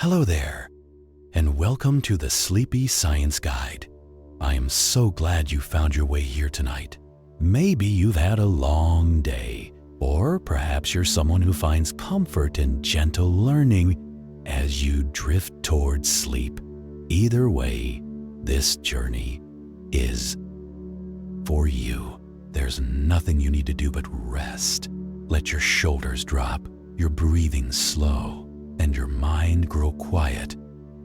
Hello there, and welcome to the Sleepy Science Guide. I am so glad you found your way here tonight. Maybe you've had a long day, or perhaps you're someone who finds comfort in gentle learning as you drift towards sleep. Either way, this journey is for you. There's nothing you need to do but rest. Let your shoulders drop, your breathing slow, and your mind grow quiet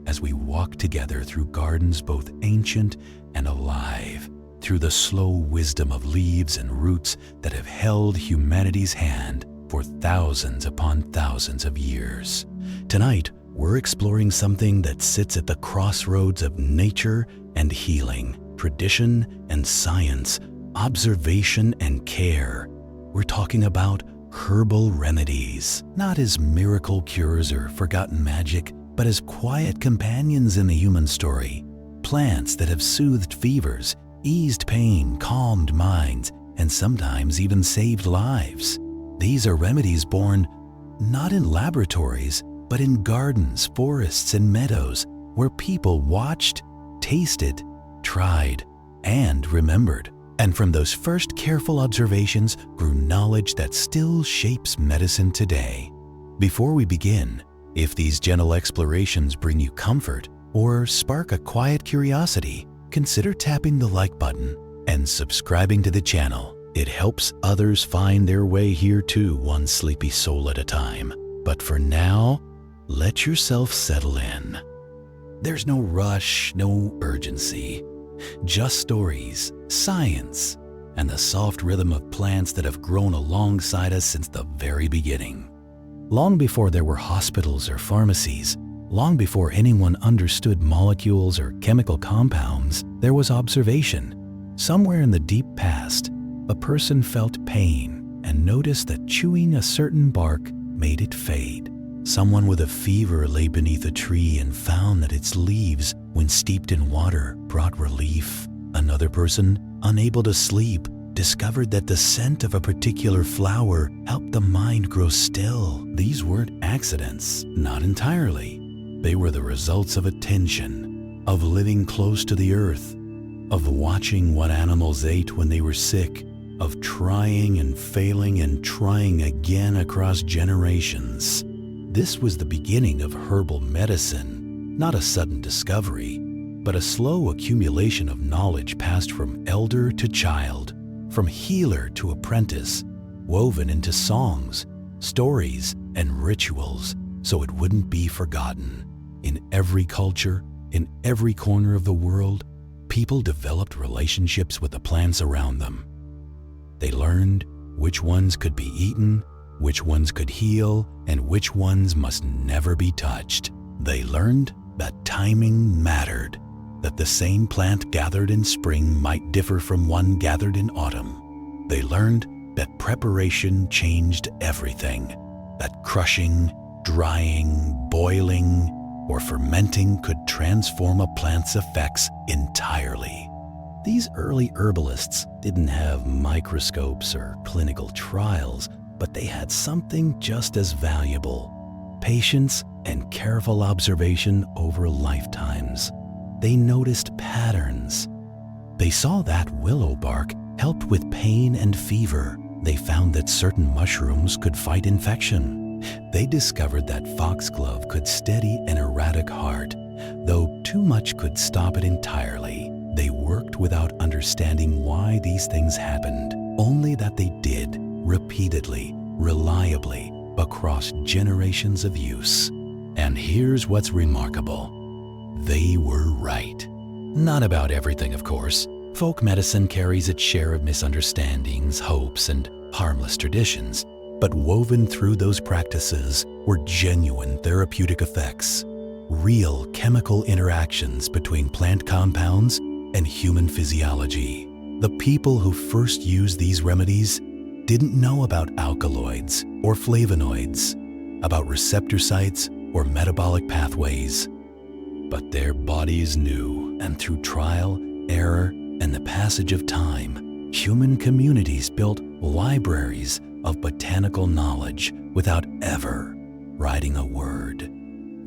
as we walk together through gardens both ancient and alive, through the slow wisdom of leaves and roots that have held humanity's hand for thousands upon thousands of years. Tonight, we're exploring something that sits at the crossroads of nature and healing, tradition and science, observation and care. We're talking about herbal remedies, not as miracle cures or forgotten magic, but as quiet companions in the human story. Plants that have soothed fevers, eased pain, calmed minds, and sometimes even saved lives. These are remedies born not in laboratories, but in gardens, forests, and meadows where people watched, tasted, tried, and remembered. And from those first careful observations grew knowledge that still shapes medicine today. Before we begin, if these gentle explorations bring you comfort or spark a quiet curiosity, consider tapping the like button and subscribing to the channel. It helps others find their way here too, one sleepy soul at a time. But for now, let yourself settle in. There's no rush, no urgency. Just stories, science, and the soft rhythm of plants that have grown alongside us since the very beginning. Long before there were hospitals or pharmacies, long before anyone understood molecules or chemical compounds, there was observation. Somewhere in the deep past, a person felt pain and noticed that chewing a certain bark made it fade. Someone with a fever lay beneath a tree and found that its leaves, when steeped in water, brought relief. Another person, unable to sleep, discovered that the scent of a particular flower helped the mind grow still. These weren't accidents, not entirely. They were the results of attention, of living close to the earth, of watching what animals ate when they were sick, of trying and failing and trying again across generations. This was the beginning of herbal medicine, not a sudden discovery, but a slow accumulation of knowledge passed from elder to child, from healer to apprentice, woven into songs, stories, and rituals so it wouldn't be forgotten. In every culture, in every corner of the world, people developed relationships with the plants around them. They learned which ones could be eaten, which ones could heal, and which ones must never be touched. They learned that timing mattered, that the same plant gathered in spring might differ from one gathered in autumn. They learned that preparation changed everything, that crushing, drying, boiling, or fermenting could transform a plant's effects entirely. These early herbalists didn't have microscopes or clinical trials, but they had something just as valuable: patience and careful observation over lifetimes. They noticed patterns. They saw that willow bark helped with pain and fever. They found that certain mushrooms could fight infection. They discovered that foxglove could steady an erratic heart, though too much could stop it entirely. They worked without understanding why these things happened, only that they did, repeatedly, reliably, across generations of use. And here's what's remarkable. They were right. Not about everything, of course. Folk medicine carries its share of misunderstandings, hopes, and harmless traditions. But woven through those practices were genuine therapeutic effects, real chemical interactions between plant compounds and human physiology. The people who first used these remedies didn't know about alkaloids or flavonoids, about receptor sites or metabolic pathways. But their bodies knew, and through trial, error, and the passage of time, human communities built libraries of botanical knowledge without ever writing a word.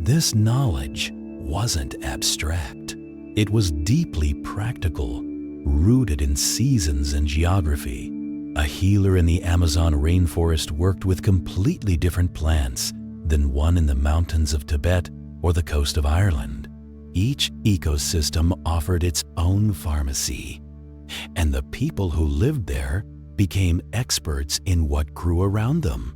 This knowledge wasn't abstract. It was deeply practical, rooted in seasons and geography. A healer in the Amazon rainforest worked with completely different plants than one in the mountains of Tibet or the coast of Ireland. Each ecosystem offered its own pharmacy, and the people who lived there became experts in what grew around them.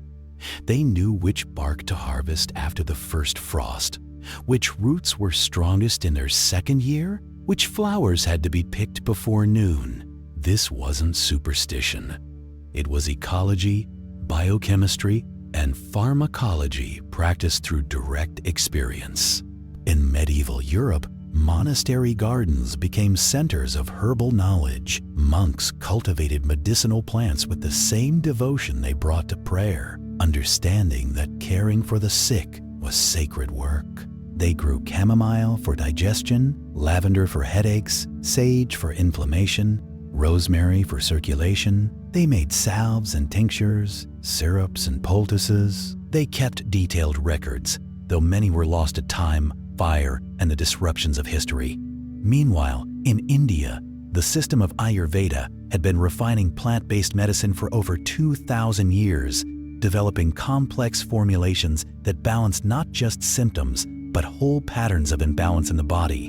They knew which bark to harvest after the first frost, which roots were strongest in their second year, which flowers had to be picked before noon. This wasn't superstition. It was ecology, biochemistry, and pharmacology practiced through direct experience. In medieval Europe, monastery gardens became centers of herbal knowledge. Monks cultivated medicinal plants with the same devotion they brought to prayer, understanding that caring for the sick was sacred work. They grew chamomile for digestion, lavender for headaches, sage for inflammation, rosemary for circulation. They made salves and tinctures, syrups and poultices. They kept detailed records, though many were lost to time, fire, and the disruptions of history. Meanwhile, in India, the system of Ayurveda had been refining plant-based medicine for over 2,000 years, developing complex formulations that balanced not just symptoms, but whole patterns of imbalance in the body.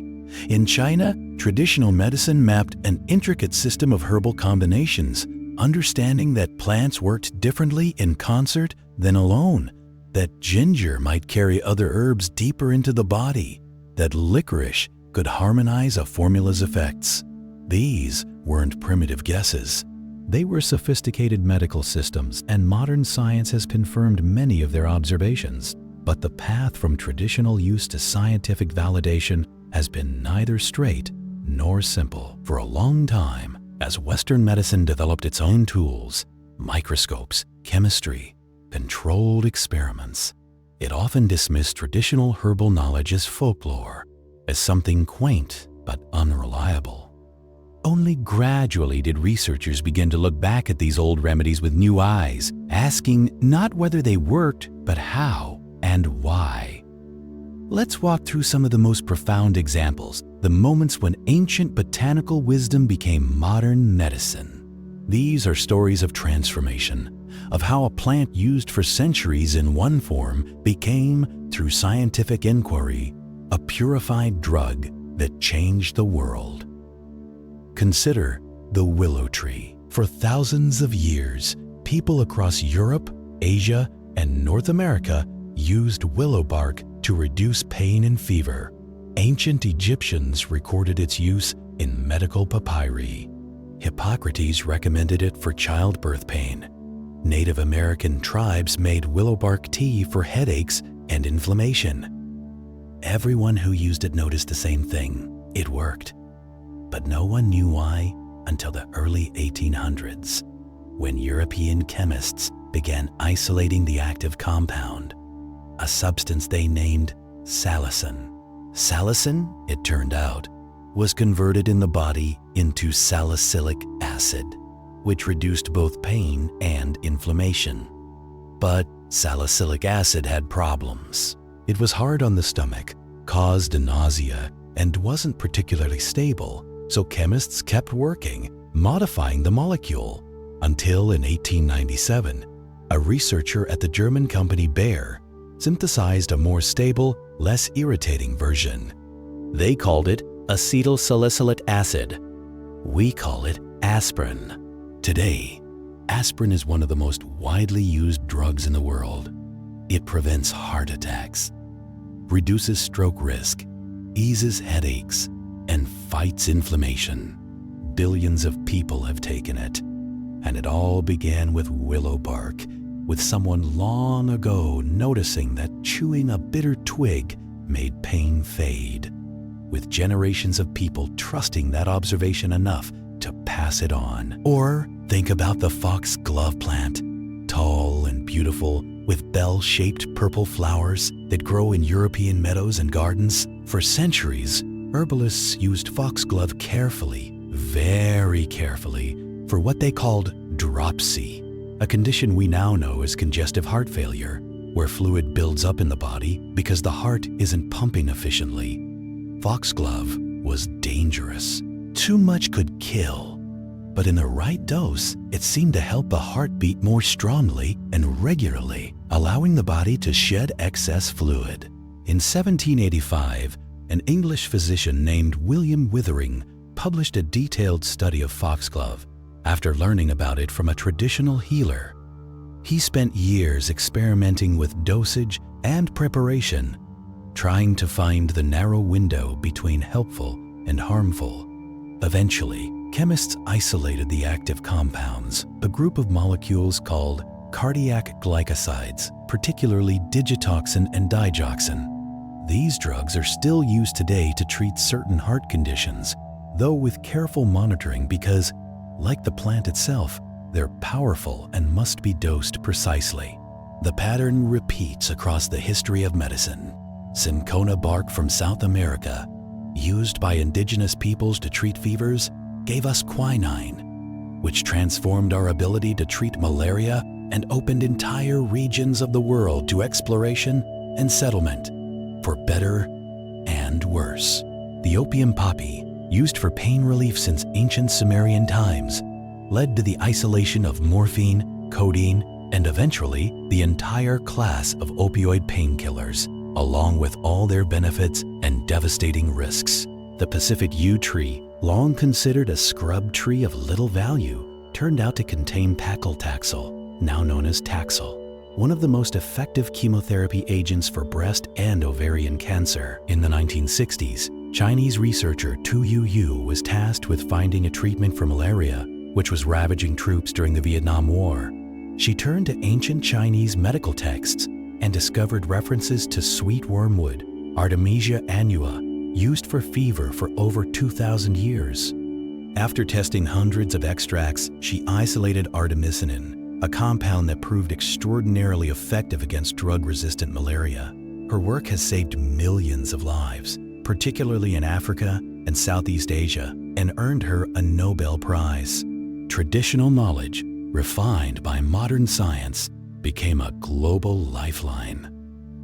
In China, traditional medicine mapped an intricate system of herbal combinations, understanding that plants worked differently in concert than alone, that ginger might carry other herbs deeper into the body, that licorice could harmonize a formula's effects. These weren't primitive guesses. They were sophisticated medical systems, and modern science has confirmed many of their observations. But the path from traditional use to scientific validation has been neither straight nor simple. For a long time, as Western medicine developed its own tools, microscopes, chemistry, controlled experiments, it often dismissed traditional herbal knowledge as folklore, as something quaint but unreliable. Only gradually did researchers begin to look back at these old remedies with new eyes, asking not whether they worked, but how and why. Let's walk through some of the most profound examples, the moments when ancient botanical wisdom became modern medicine. These are stories of transformation, of how a plant used for centuries in one form became, through scientific inquiry, a purified drug that changed the world. Consider the willow tree. For thousands of years, people across Europe, Asia, and North America used willow bark to reduce pain and fever. Ancient Egyptians recorded its use in medical papyri. Hippocrates recommended it for childbirth pain. Native American tribes made willow bark tea for headaches and inflammation. Everyone who used it noticed the same thing. It worked. But no one knew why until the early 1800s, when European chemists began isolating the active compound, a substance they named salicin. Salicin, it turned out, was converted in the body into salicylic acid, which reduced both pain and inflammation. But salicylic acid had problems. It was hard on the stomach, caused nausea, and wasn't particularly stable, so chemists kept working, modifying the molecule, until in 1897, a researcher at the German company Bayer synthesized a more stable, less irritating version. They called it acetylsalicylic acid. We call it aspirin. Today, aspirin is one of the most widely used drugs in the world. It prevents heart attacks, reduces stroke risk, eases headaches, and fights inflammation. Billions of people have taken it, and it all began with willow bark, with someone long ago noticing that chewing a bitter twig made pain fade, with generations of people trusting that observation enough to pass it on. Or think about the foxglove plant, tall and beautiful, with bell-shaped purple flowers that grow in European meadows and gardens. For centuries, herbalists used foxglove carefully, very carefully, for what they called dropsy, a condition we now know as congestive heart failure. where fluid builds up in the body because the heart isn't pumping efficiently. Foxglove was dangerous. Too much could kill. But in the right dose, it seemed to help the heart beat more strongly and regularly, allowing the body to shed excess fluid. In 1785, an English physician named William Withering published a detailed study of foxglove after learning about it from a traditional healer. He spent years experimenting with dosage and preparation, trying to find the narrow window between helpful and harmful. Eventually, chemists isolated the active compounds, a group of molecules called cardiac glycosides, particularly digitoxin and digoxin. These drugs are still used today to treat certain heart conditions, though with careful monitoring because, like the plant itself, they're powerful and must be dosed precisely. The pattern repeats across the history of medicine. Cinchona bark from South America, used by indigenous peoples to treat fevers, gave us quinine, which transformed our ability to treat malaria and opened entire regions of the world to exploration and settlement, for better and worse. The opium poppy, used for pain relief since ancient Sumerian times, led to the isolation of morphine, codeine, and eventually the entire class of opioid painkillers, along with all their benefits and devastating risks. The Pacific yew tree, long considered a scrub tree of little value, turned out to contain paclitaxel, now known as Taxol, one of the most effective chemotherapy agents for breast and ovarian cancer. In the 1960s, Chinese researcher Tu Yu was tasked with finding a treatment for malaria, which was ravaging troops during the Vietnam War. She turned to ancient Chinese medical texts and discovered references to sweet wormwood, Artemisia annua, used for fever for over 2,000 years. After testing hundreds of extracts, she isolated artemisinin, a compound that proved extraordinarily effective against drug-resistant malaria. Her work has saved millions of lives, particularly in Africa and Southeast Asia, and earned her a Nobel Prize. Traditional knowledge, refined by modern science, became a global lifeline.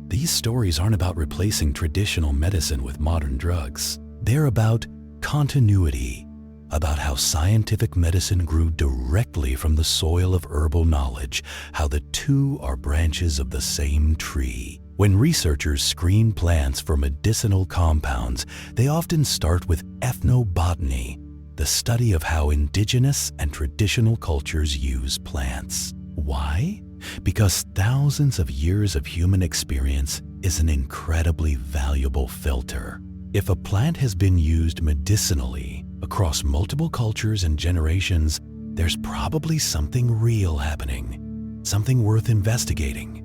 These stories aren't about replacing traditional medicine with modern drugs. They're about continuity, about how scientific medicine grew directly from the soil of herbal knowledge, how the two are branches of the same tree. When researchers screen plants for medicinal compounds, they often start with ethnobotany, the study of how indigenous and traditional cultures use plants. Why? Because thousands of years of human experience is an incredibly valuable filter. If a plant has been used medicinally across multiple cultures and generations, there's probably something real happening, something worth investigating.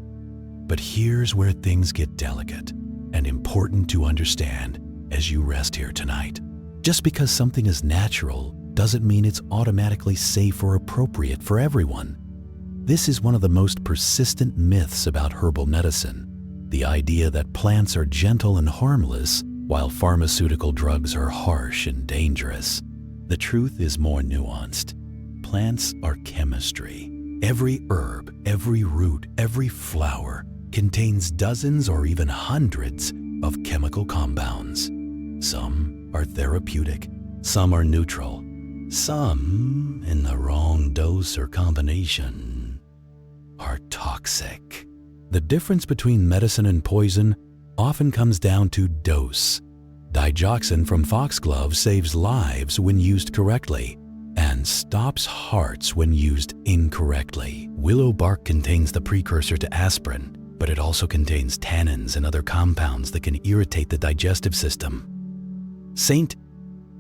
But here's where things get delicate and important to understand as you rest here tonight. Just because something is natural doesn't mean it's automatically safe or appropriate for everyone. This is one of the most persistent myths about herbal medicine, the idea that plants are gentle and harmless while pharmaceutical drugs are harsh and dangerous. The truth is more nuanced. Plants are chemistry. Every herb, every root, every flower contains dozens or even hundreds of chemical compounds. Some are therapeutic, some are neutral, some, in the wrong dose or combination, are toxic. The difference between medicine and poison often comes down to dose. Digoxin from foxglove saves lives when used correctly and stops hearts when used incorrectly. Willow bark contains the precursor to aspirin, but it also contains tannins and other compounds that can irritate the digestive system. St.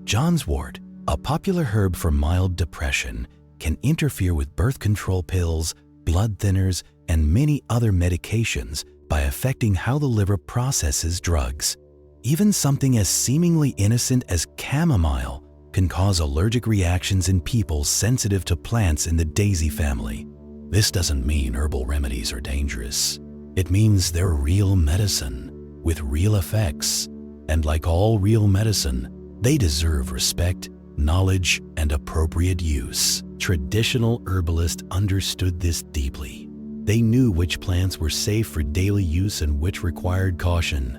John's wort, a popular herb for mild depression, can interfere with birth control pills, blood thinners, and many other medications by affecting how the liver processes drugs. Even something as seemingly innocent as chamomile can cause allergic reactions in people sensitive to plants in the daisy family. This doesn't mean herbal remedies are dangerous. It means they're real medicine with real effects. And like all real medicine, they deserve respect, knowledge, and appropriate use. Traditional herbalists understood this deeply. They knew which plants were safe for daily use and which required caution.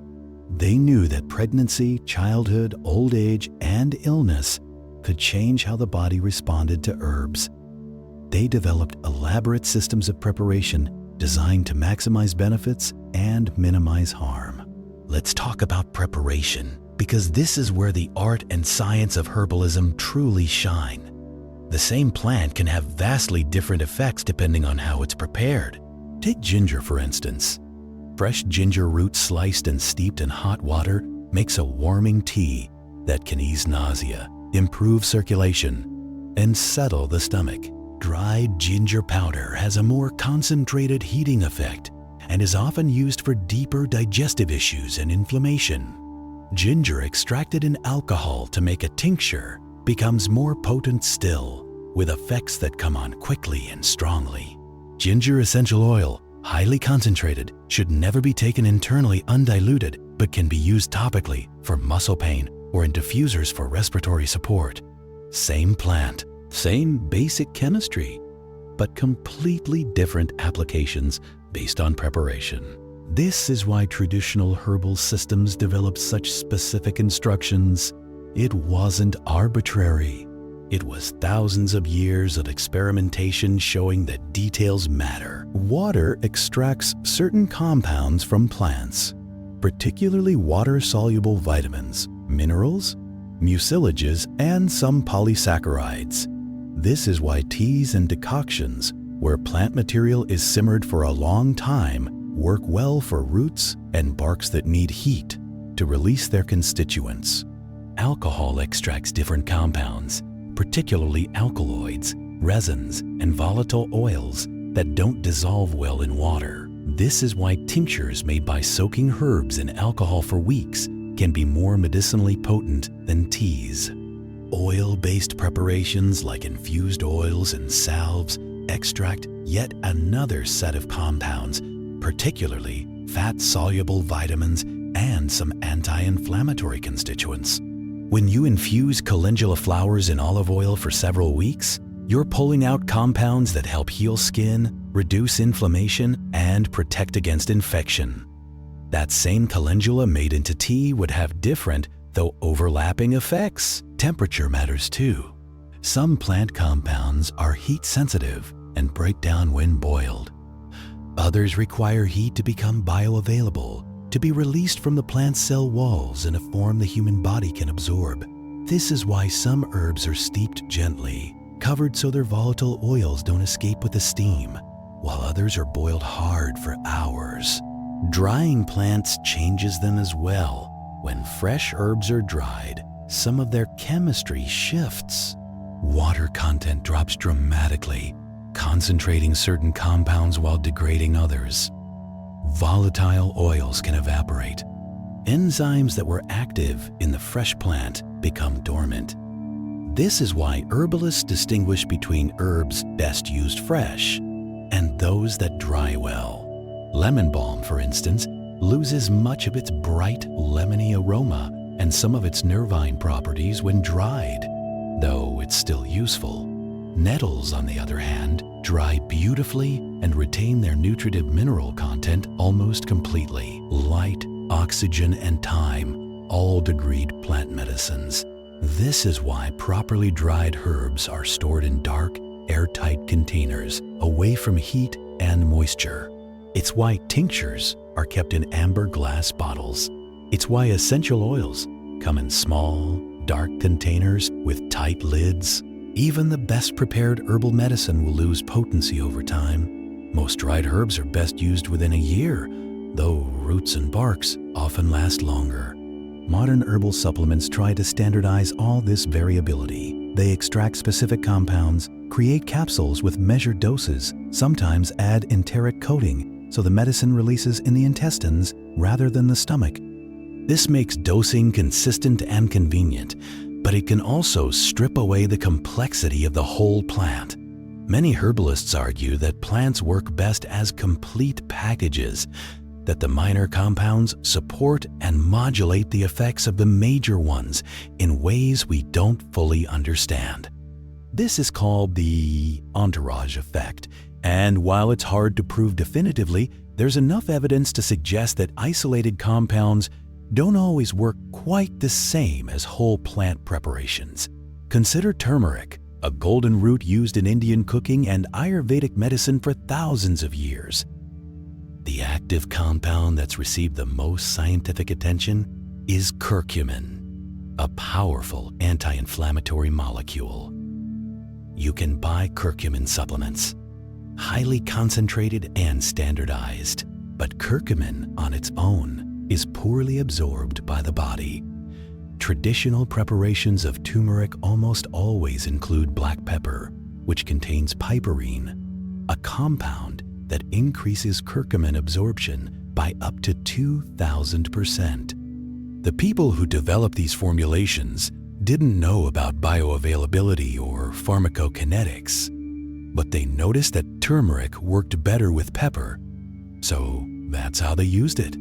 They knew that pregnancy, childhood, old age, and illness could change how the body responded to herbs. They developed elaborate systems of preparation designed to maximize benefits and minimize harm. Let's talk about preparation, because this is where the art and science of herbalism truly shine. The same plant can have vastly different effects depending on how it's prepared. Take ginger, for instance. Fresh ginger root sliced and steeped in hot water makes a warming tea that can ease nausea, improve circulation, and settle the stomach. Dried ginger powder has a more concentrated heating effect and is often used for deeper digestive issues and inflammation. Ginger extracted in alcohol to make a tincture becomes more potent still, with effects that come on quickly and strongly. Ginger essential oil, highly concentrated, should never be taken internally undiluted, but can be used topically for muscle pain or in diffusers for respiratory support. Same plant, same basic chemistry, but completely different applications based on preparation. This is why traditional herbal systems develop such specific instructions. It wasn't arbitrary. It was thousands of years of experimentation showing that details matter. Water extracts certain compounds from plants, particularly water-soluble vitamins, minerals, mucilages, and some polysaccharides. This is why teas and decoctions, where plant material is simmered for a long time, work well for roots and barks that need heat to release their constituents. Alcohol extracts different compounds, particularly alkaloids, resins, and volatile oils that don't dissolve well in water. This is why tinctures made by soaking herbs in alcohol for weeks can be more medicinally potent than teas. Oil-based preparations like infused oils and salves extract yet another set of compounds, particularly fat-soluble vitamins and some anti-inflammatory constituents. When you infuse calendula flowers in olive oil for several weeks, you're pulling out compounds that help heal skin, reduce inflammation, and protect against infection. That same calendula made into tea would have different, though overlapping effects. Temperature matters too. Some plant compounds are heat sensitive and break down when boiled. Others require heat to become bioavailable, to be released from the plant's cell walls in a form the human body can absorb. This is why some herbs are steeped gently, covered so their volatile oils don't escape with the steam, while others are boiled hard for hours. Drying plants changes them as well. When fresh herbs are dried, some of their chemistry shifts. Water content drops dramatically, concentrating certain compounds while degrading others. Volatile oils can evaporate. Enzymes that were active in the fresh plant become dormant. This is why herbalists distinguish between herbs best used fresh and those that dry well. Lemon balm, for instance, loses much of its bright lemony aroma and some of its nervine properties when dried, though it's still useful. Nettles, on the other hand, dry beautifully and retain their nutritive mineral content almost completely. Light, oxygen, and thyme, all degreed plant medicines. This is why properly dried herbs are stored in dark, airtight containers, away from heat and moisture. It's why tinctures are kept in amber glass bottles. It's why essential oils come in small, dark containers with tight lids. Even the best prepared herbal medicine will lose potency over time. Most dried herbs are best used within a year, though roots and barks often last longer. Modern herbal supplements try to standardize all this variability. They extract specific compounds, create capsules with measured doses, sometimes add enteric coating so the medicine releases in the intestines rather than the stomach. This makes dosing consistent and convenient, but it can also strip away the complexity of the whole plant. Many herbalists argue that plants work best as complete packages, that the minor compounds support and modulate the effects of the major ones in ways we don't fully understand. This is called the entourage effect, And while it's hard to prove definitively, there's enough evidence to suggest that isolated compounds don't always work quite the same as whole plant preparations. Consider turmeric, a golden root used in Indian cooking and Ayurvedic medicine for thousands of years. The active compound that's received the most scientific attention is curcumin, a powerful anti-inflammatory molecule. You can buy curcumin supplements, highly concentrated and standardized, but curcumin on its own is poorly absorbed by the body. Traditional preparations of turmeric almost always include black pepper, which contains piperine, a compound that increases curcumin absorption by up to 2,000%. The people who developed these formulations didn't know about bioavailability or pharmacokinetics, but they noticed that turmeric worked better with pepper, so that's how they used it.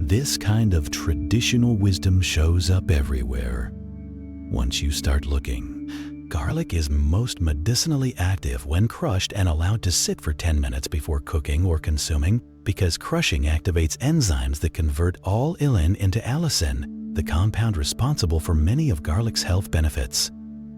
This kind of traditional wisdom shows up everywhere. Once you start looking, garlic is most medicinally active when crushed and allowed to sit for 10 minutes before cooking or consuming because crushing activates enzymes that convert all illin into allicin, the compound responsible for many of garlic's health benefits.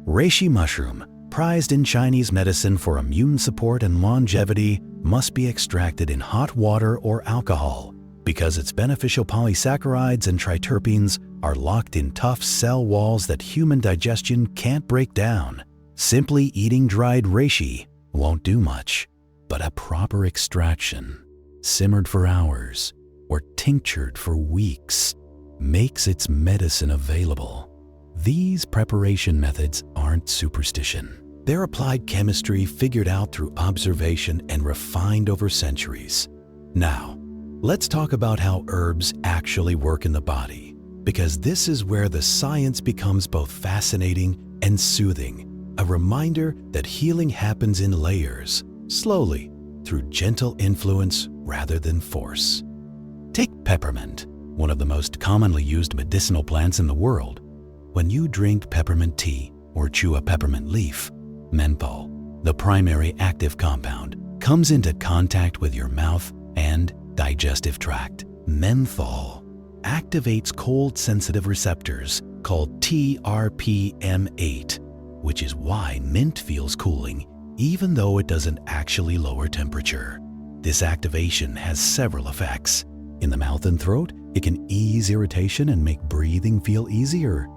Reishi mushroom, prized in Chinese medicine for immune support and longevity, must be extracted in hot water or alcohol because its beneficial polysaccharides and triterpenes are locked in tough cell walls that human digestion can't break down. Simply eating dried reishi won't do much, but a proper extraction, simmered for hours or tinctured for weeks, makes its medicine available. These preparation methods aren't superstition. They're applied chemistry figured out through observation and refined over centuries. Now, let's talk about how herbs actually work in the body, because this is where the science becomes both fascinating and soothing, a reminder that healing happens in layers, slowly, through gentle influence rather than force. Take peppermint, one of the most commonly used medicinal plants in the world. When you drink peppermint tea or chew a peppermint leaf, menthol, the primary active compound, comes into contact with your mouth and digestive tract. Menthol activates cold-sensitive receptors called TRPM8, which is why mint feels cooling even though it doesn't actually lower temperature. This activation has several effects. In the mouth and throat, it can ease irritation and make breathing feel easier.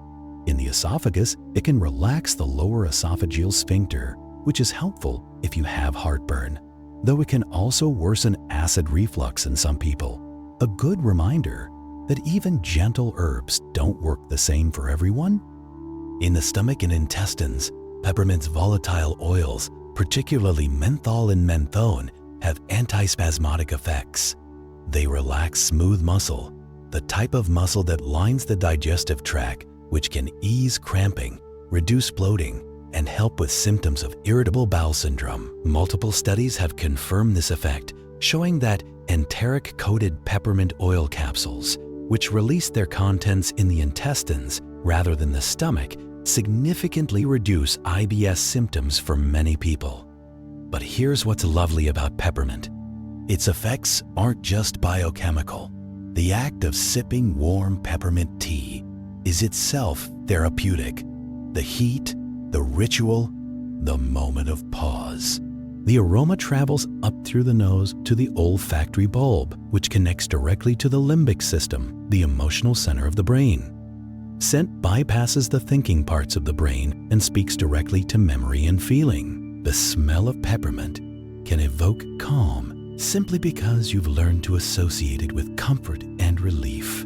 In the esophagus, it can relax the lower esophageal sphincter, which is helpful if you have heartburn, though it can also worsen acid reflux in some people. A good reminder that even gentle herbs don't work the same for everyone. In the stomach and intestines, peppermint's volatile oils, particularly menthol and menthone, have antispasmodic effects. They relax smooth muscle, the type of muscle that lines the digestive tract, which can ease cramping, reduce bloating, and help with symptoms of irritable bowel syndrome. Multiple studies have confirmed this effect, showing that enteric-coated peppermint oil capsules, which release their contents in the intestines rather than the stomach, significantly reduce IBS symptoms for many people. But here's what's lovely about peppermint. Its effects aren't just biochemical. The act of sipping warm peppermint tea is itself therapeutic. The heat, the ritual, the moment of pause. The aroma travels up through the nose to the olfactory bulb, which connects directly to the limbic system, the emotional center of the brain. Scent bypasses the thinking parts of the brain and speaks directly to memory and feeling. The smell of peppermint can evoke calm simply because you've learned to associate it with comfort and relief.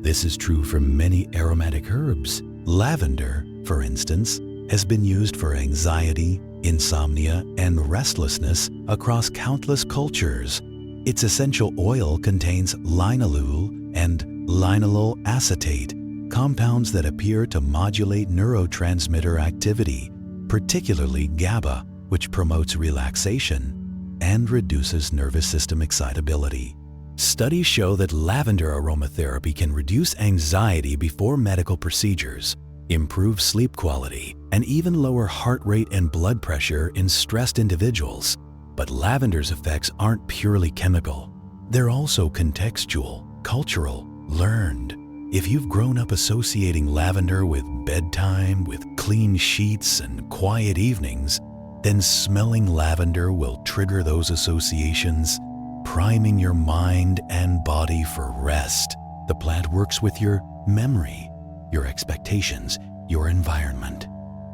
This is true for many aromatic herbs. Lavender, for instance, has been used for anxiety, insomnia, and restlessness across countless cultures. Its essential oil contains linalool and linalool acetate, compounds that appear to modulate neurotransmitter activity, particularly GABA, which promotes relaxation and reduces nervous system excitability. Studies show that lavender aromatherapy can reduce anxiety before medical procedures, improve sleep quality, and even lower heart rate and blood pressure in stressed individuals. But lavender's effects aren't purely chemical. They're also contextual, cultural, learned. If you've grown up associating lavender with bedtime, with clean sheets and quiet evenings, then smelling lavender will trigger those associations, priming your mind and body for rest. The plant works with your memory, your expectations, your environment.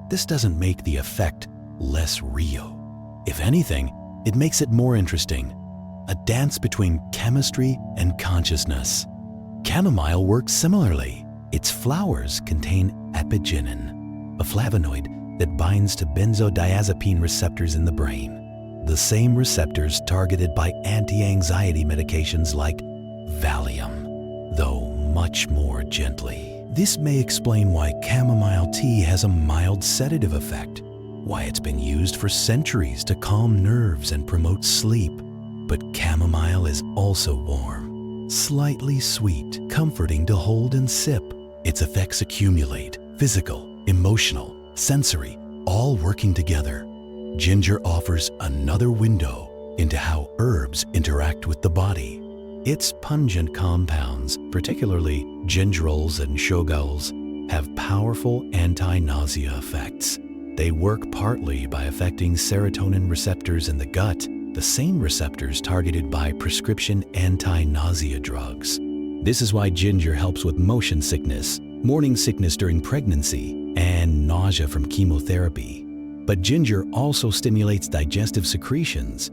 This doesn't make the effect less real. If anything, it makes it more interesting. A dance between chemistry and consciousness. Chamomile works similarly. Its flowers contain apigenin, a flavonoid that binds to benzodiazepine receptors in the brain, the same receptors targeted by anti-anxiety medications like Valium, though much more gently. This may explain why chamomile tea has a mild sedative effect, why it's been used for centuries to calm nerves and promote sleep. But chamomile is also warm, slightly sweet, comforting to hold and sip. Its effects accumulate, physical, emotional, sensory, all working together. Ginger offers another window into how herbs interact with the body. Its pungent compounds, particularly gingerols and shogals, have powerful anti-nausea effects. They work partly by affecting serotonin receptors in the gut, the same receptors targeted by prescription anti-nausea drugs. This is why ginger helps with motion sickness, morning sickness during pregnancy, and nausea from chemotherapy. But ginger also stimulates digestive secretions,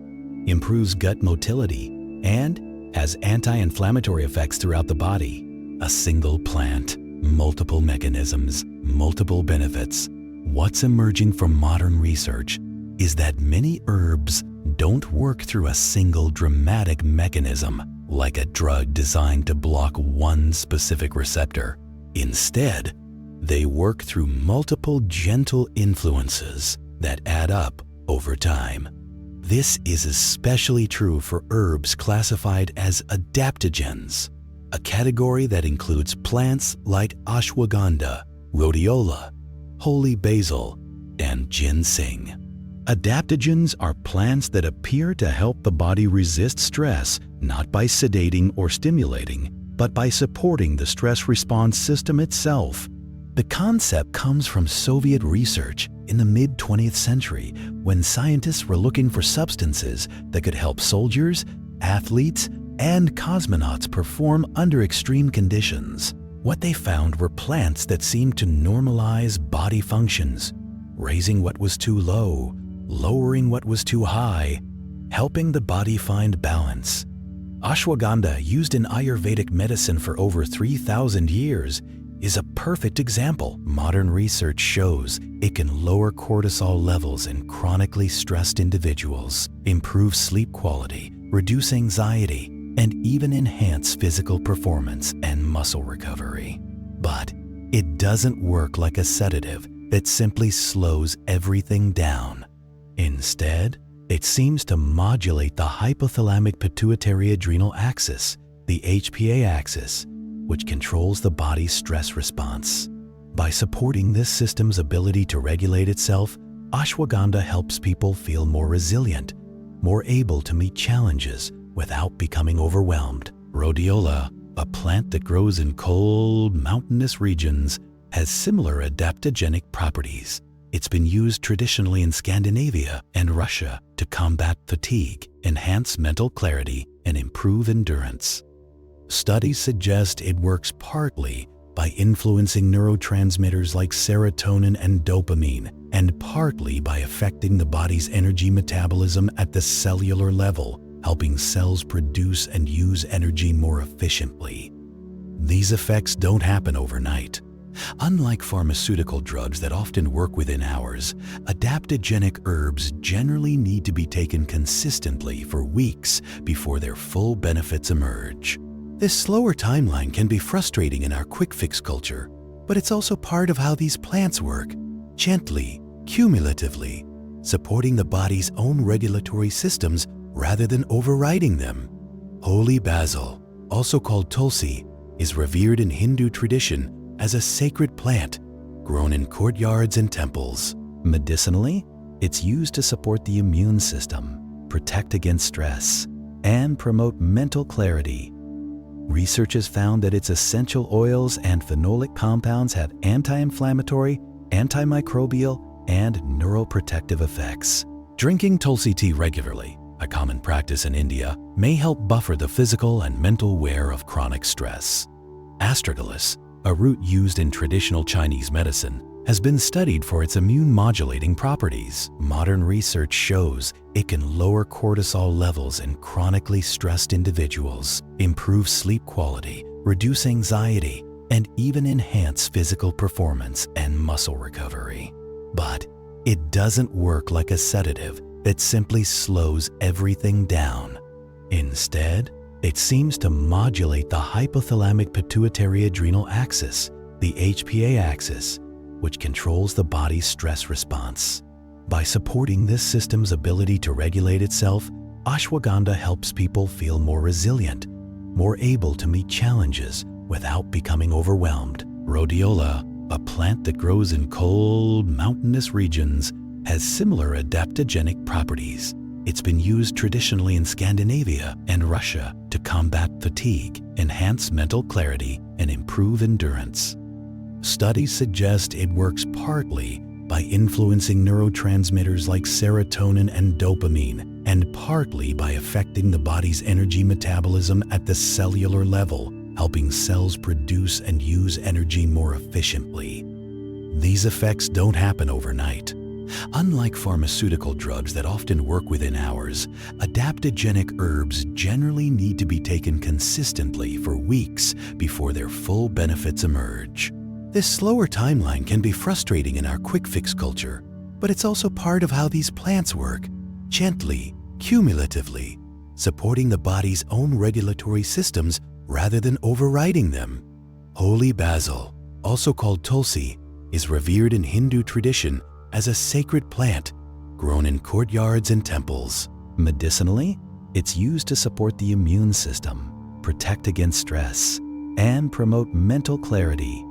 improves gut motility, and has anti-inflammatory effects throughout the body. A single plant, multiple mechanisms, multiple benefits. What's emerging from modern research is that many herbs don't work through a single dramatic mechanism, like a drug designed to block one specific receptor. Instead, they work through multiple gentle influences that add up over time. This is especially true for herbs classified as adaptogens, a category that includes plants like ashwagandha, rhodiola, holy basil, and ginseng. Adaptogens are plants that appear to help the body resist stress, not by sedating or stimulating, but by supporting the stress response system itself. The concept comes from Soviet research in the mid-20th century, when scientists were looking for substances that could help soldiers, athletes, and cosmonauts perform under extreme conditions. What they found were plants that seemed to normalize body functions, raising what was too low, lowering what was too high, helping the body find balance. Ashwagandha, used in Ayurvedic medicine for over 3,000 years, is a perfect example. Modern research shows it can lower cortisol levels in chronically stressed individuals, improve sleep quality, reduce anxiety, and even enhance physical performance and muscle recovery. But it doesn't work like a sedative that simply slows everything down. Instead, it seems to modulate the hypothalamic pituitary adrenal axis, the HPA axis, which controls the body's stress response. By supporting this system's ability to regulate itself, ashwagandha helps people feel more resilient, more able to meet challenges without becoming overwhelmed. Rhodiola, a plant that grows in cold, mountainous regions, has similar adaptogenic properties. It's been used traditionally in Scandinavia and Russia to combat fatigue, enhance mental clarity, and improve endurance. Studies suggest it works partly by influencing neurotransmitters like serotonin and dopamine, and partly by affecting the body's energy metabolism at the cellular level, helping cells produce and use energy more efficiently. These effects don't happen overnight. Unlike pharmaceutical drugs that often work within hours, adaptogenic herbs generally need to be taken consistently for weeks before their full benefits emerge. This slower timeline can be frustrating in our quick-fix culture, but it's also part of how these plants work, gently, cumulatively, supporting the body's own regulatory systems rather than overriding them. Holy basil, also called tulsi, is revered in Hindu tradition as a sacred plant grown in courtyards and temples. Medicinally, it's used to support the immune system, protect against stress, and promote mental clarity. Research has found that its essential oils and phenolic compounds have anti-inflammatory, antimicrobial, and neuroprotective effects. Drinking tulsi tea regularly, a common practice in India, may help buffer the physical and mental wear of chronic stress. Astragalus, a root used in traditional Chinese medicine, has been studied for its immune-modulating properties. Modern research shows it can lower cortisol levels in chronically stressed individuals, improve sleep quality, reduce anxiety, and even enhance physical performance and muscle recovery. But it doesn't work like a sedative that simply slows everything down. Instead, it seems to modulate the hypothalamic pituitary adrenal axis, the HPA axis, which controls the body's stress response. By supporting this system's ability to regulate itself, ashwagandha helps people feel more resilient, more able to meet challenges without becoming overwhelmed. Rhodiola, a plant that grows in cold, mountainous regions, has similar adaptogenic properties. It's been used traditionally in Scandinavia and Russia to combat fatigue, enhance mental clarity, and improve endurance. Studies suggest it works partly by influencing neurotransmitters like serotonin and dopamine, and partly by affecting the body's energy metabolism at the cellular level, helping cells produce and use energy more efficiently. These effects don't happen overnight. Unlike pharmaceutical drugs that often work within hours, adaptogenic herbs generally need to be taken consistently for weeks before their full benefits emerge. This slower timeline can be frustrating in our quick-fix culture, but it's also part of how these plants work, gently, cumulatively, supporting the body's own regulatory systems rather than overriding them. Holy basil, also called tulsi, is revered in Hindu tradition as a sacred plant grown in courtyards and temples. Medicinally, it's used to support the immune system, protect against stress, and promote mental clarity.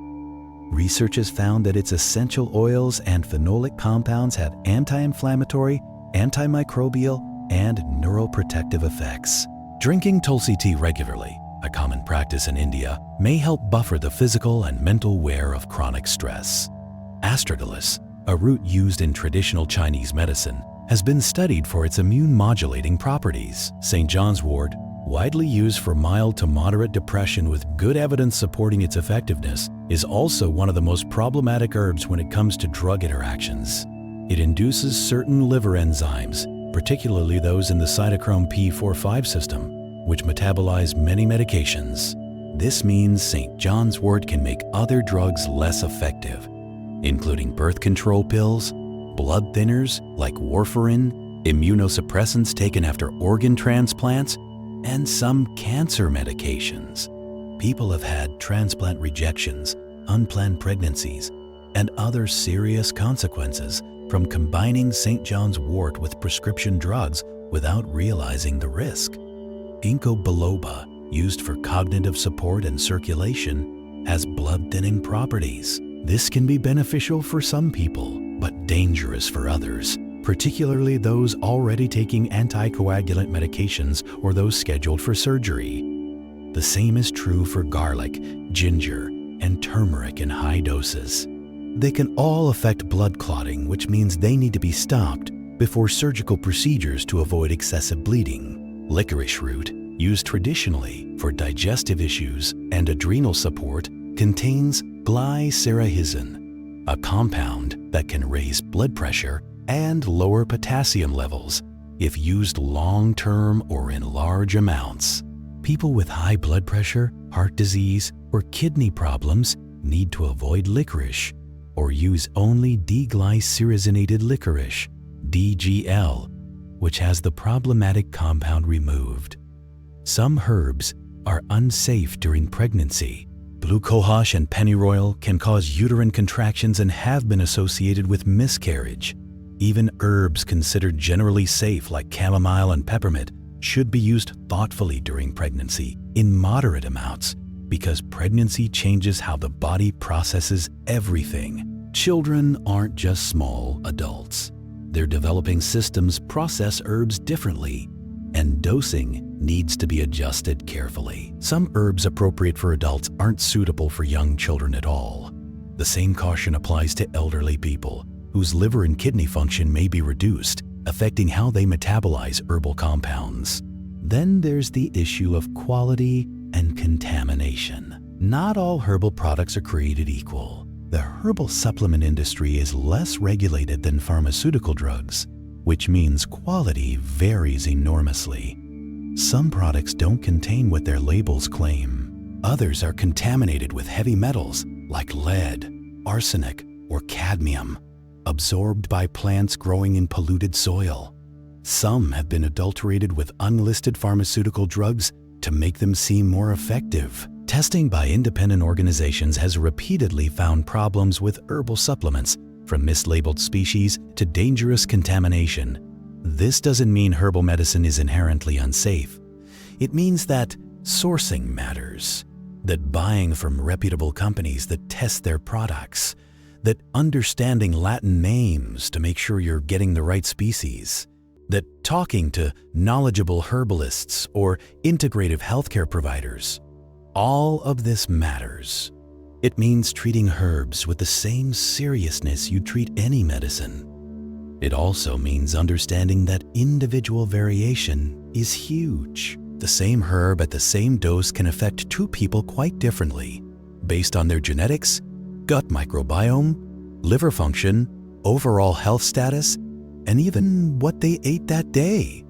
Research has found that its essential oils and phenolic compounds have anti-inflammatory, antimicrobial, and neuroprotective effects. Drinking tulsi tea regularly, a common practice in India, may help buffer the physical and mental wear of chronic stress. Astragalus, a root used in traditional Chinese medicine, has been studied for its immune-modulating properties. St. John's wort, widely used for mild to moderate depression with good evidence supporting its effectiveness, is also one of the most problematic herbs when it comes to drug interactions. It induces certain liver enzymes, particularly those in the cytochrome P4/5 system, which metabolize many medications. This means St. John's wort can make other drugs less effective, including birth control pills, blood thinners like warfarin, immunosuppressants taken after organ transplants, and some cancer medications. People have had transplant rejections, unplanned pregnancies, and other serious consequences from combining St. John's wort with prescription drugs without realizing the risk. Ginkgo biloba, used for cognitive support and circulation, has blood-thinning properties. This can be beneficial for some people, but dangerous for others, particularly those already taking anticoagulant medications or those scheduled for surgery. The same is true for garlic, ginger, and turmeric in high doses. They can all affect blood clotting, which means they need to be stopped before surgical procedures to avoid excessive bleeding. Licorice root, used traditionally for digestive issues and adrenal support, contains glycyrrhizin, a compound that can raise blood pressure and lower potassium levels if used long-term or in large amounts. People with high blood pressure, heart disease, or kidney problems need to avoid licorice or use only deglycyrrhizinated licorice, DGL, which has the problematic compound removed. Some herbs are unsafe during pregnancy. Blue cohosh and pennyroyal can cause uterine contractions and have been associated with miscarriage. Even herbs considered generally safe like chamomile and peppermint should be used thoughtfully during pregnancy in moderate amounts because pregnancy changes how the body processes everything. Children aren't just small adults. They're developing systems process herbs differently, and dosing needs to be adjusted carefully. Some herbs appropriate for adults aren't suitable for young children at all. The same caution applies to elderly people, whose liver and kidney function may be reduced, affecting how they metabolize herbal compounds. Then there's the issue of quality and contamination. Not all herbal products are created equal. The herbal supplement industry is less regulated than pharmaceutical drugs, which means quality varies enormously. Some products don't contain what their labels claim. Others are contaminated with heavy metals like lead, arsenic, or cadmium, absorbed by plants growing in polluted soil. Some have been adulterated with unlisted pharmaceutical drugs to make them seem more effective. Testing by independent organizations has repeatedly found problems with herbal supplements, from mislabeled species to dangerous contamination. This doesn't mean herbal medicine is inherently unsafe. It means that sourcing matters, that buying from reputable companies that test their products, that understanding Latin names to make sure you're getting the right species, that talking to knowledgeable herbalists or integrative healthcare providers. All of this matters. It means treating herbs with the same seriousness you treat any medicine. It also means understanding that individual variation is huge. The same herb at the same dose can affect two people quite differently, based on their genetics, gut microbiome, liver function, overall health status, and even what they ate that day.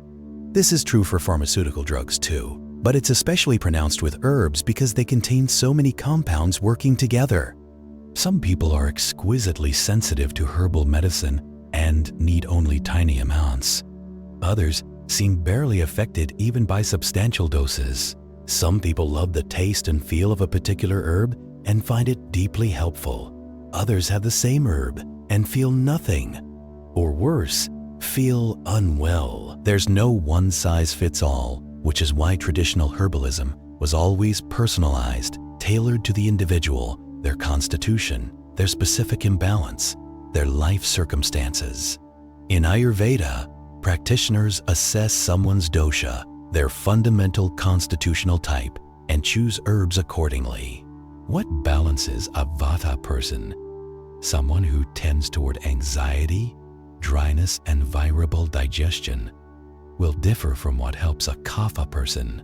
This is true for pharmaceutical drugs too, but it's especially pronounced with herbs because they contain so many compounds working together. Some people are exquisitely sensitive to herbal medicine and need only tiny amounts. Others seem barely affected even by substantial doses. Some people love the taste and feel of a particular herb and find it deeply helpful. Others have the same herb and feel nothing, or worse, feel unwell. There's no one-size-fits-all, which is why traditional herbalism was always personalized, tailored to the individual, their constitution, their specific imbalance, their life circumstances. In Ayurveda, practitioners assess someone's dosha, their fundamental constitutional type, and choose herbs accordingly. What balances a Vata person? Someone who tends toward anxiety, dryness, and variable digestion will differ from what helps a Kapha person,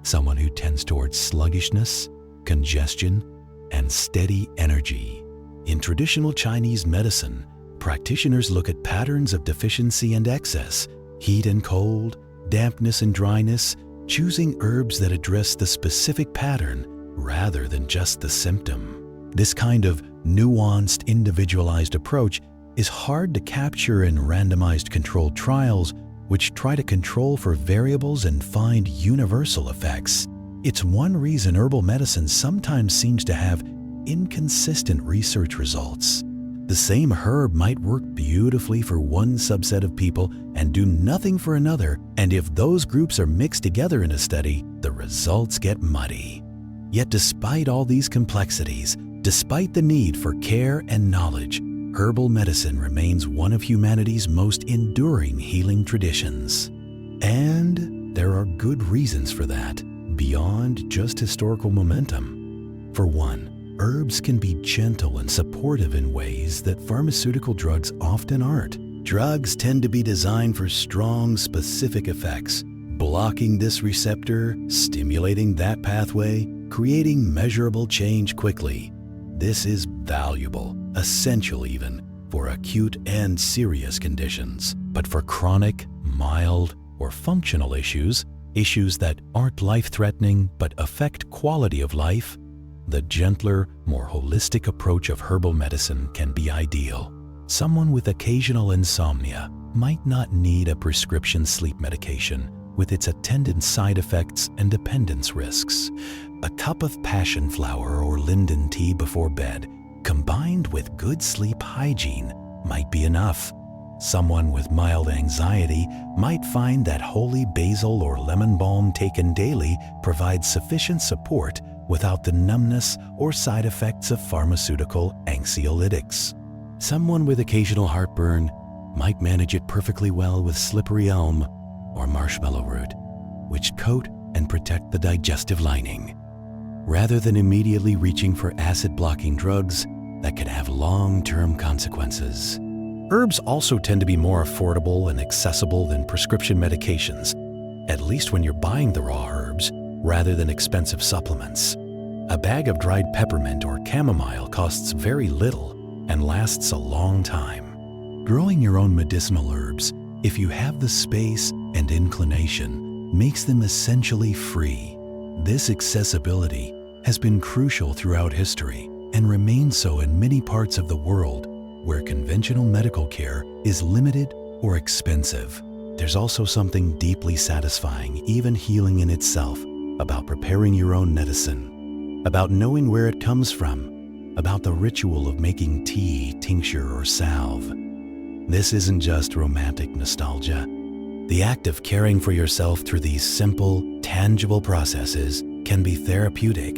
someone who tends toward sluggishness, congestion, and steady energy. In traditional Chinese medicine, practitioners look at patterns of deficiency and excess, heat and cold, dampness and dryness, choosing herbs that address the specific pattern rather than just the symptom. This kind of nuanced, individualized approach is hard to capture in randomized controlled trials, which try to control for variables and find universal effects. It's one reason herbal medicine sometimes seems to have inconsistent research results. The same herb might work beautifully for one subset of people and do nothing for another, and if those groups are mixed together in a study, the results get muddy. Yet despite all these complexities, despite the need for care and knowledge, herbal medicine remains one of humanity's most enduring healing traditions. And there are good reasons for that, beyond just historical momentum. For one, herbs can be gentle and supportive in ways that pharmaceutical drugs often aren't. Drugs tend to be designed for strong, specific effects, blocking this receptor, stimulating that pathway, creating measurable change quickly. This is valuable, essential even, for acute and serious conditions. But for chronic, mild, or functional issues that aren't life-threatening but affect quality of life, the gentler, more holistic approach of herbal medicine can be ideal. Someone with occasional insomnia might not need a prescription sleep medication with its attendant side effects and dependence risks. A cup of passion flower or linden tea before bed, combined with good sleep hygiene, might be enough. Someone with mild anxiety might find that holy basil or lemon balm taken daily provides sufficient support without the numbness or side effects of pharmaceutical anxiolytics. Someone with occasional heartburn might manage it perfectly well with slippery elm or marshmallow root, which coat and protect the digestive lining, rather than immediately reaching for acid-blocking drugs that can have long-term consequences. Herbs also tend to be more affordable and accessible than prescription medications, at least when you're buying the raw herbs rather than expensive supplements. A bag of dried peppermint or chamomile costs very little and lasts a long time. Growing your own medicinal herbs, if you have the space and inclination, makes them essentially free. This accessibility has been crucial throughout history and remains so in many parts of the world where conventional medical care is limited or expensive. There's also something deeply satisfying, even healing in itself, about preparing your own medicine, about knowing where it comes from, about the ritual of making tea, tincture, or salve. This isn't just romantic nostalgia. The act of caring for yourself through these simple, tangible processes can be therapeutic,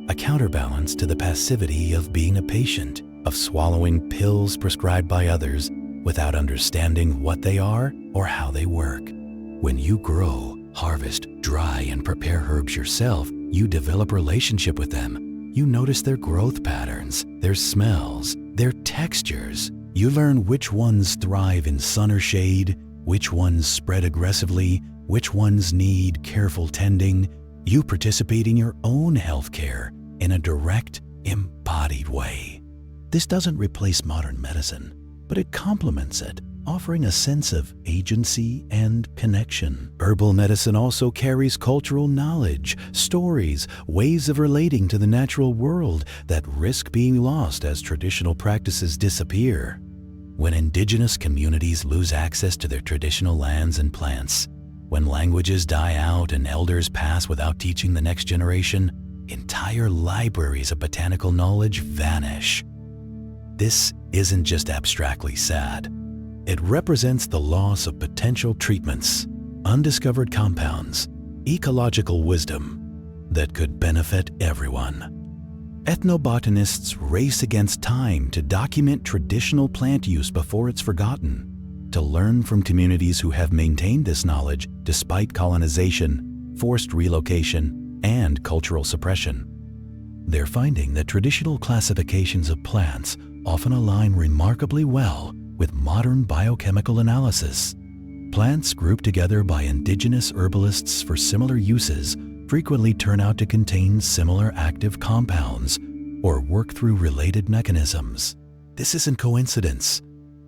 a counterbalance to the passivity of being a patient, of swallowing pills prescribed by others without understanding what they are or how they work. When you grow, harvest, dry, and prepare herbs yourself, you develop a relationship with them. You notice their growth patterns, their smells, their textures. You learn which ones thrive in sun or shade, which ones spread aggressively, which ones need careful tending. You participate in your own healthcare in a direct, embodied way. This doesn't replace modern medicine, but it complements it, offering a sense of agency and connection. Herbal medicine also carries cultural knowledge, stories, ways of relating to the natural world that risk being lost as traditional practices disappear. When indigenous communities lose access to their traditional lands and plants, when languages die out and elders pass without teaching the next generation, entire libraries of botanical knowledge vanish. This isn't just abstractly sad. It represents the loss of potential treatments, undiscovered compounds, ecological wisdom that could benefit everyone. Ethnobotanists race against time to document traditional plant use before it's forgotten, to learn from communities who have maintained this knowledge despite colonization, forced relocation, and cultural suppression. They're finding that traditional classifications of plants often align remarkably well with modern biochemical analysis. Plants grouped together by indigenous herbalists for similar uses frequently turn out to contain similar active compounds or work through related mechanisms. This isn't coincidence.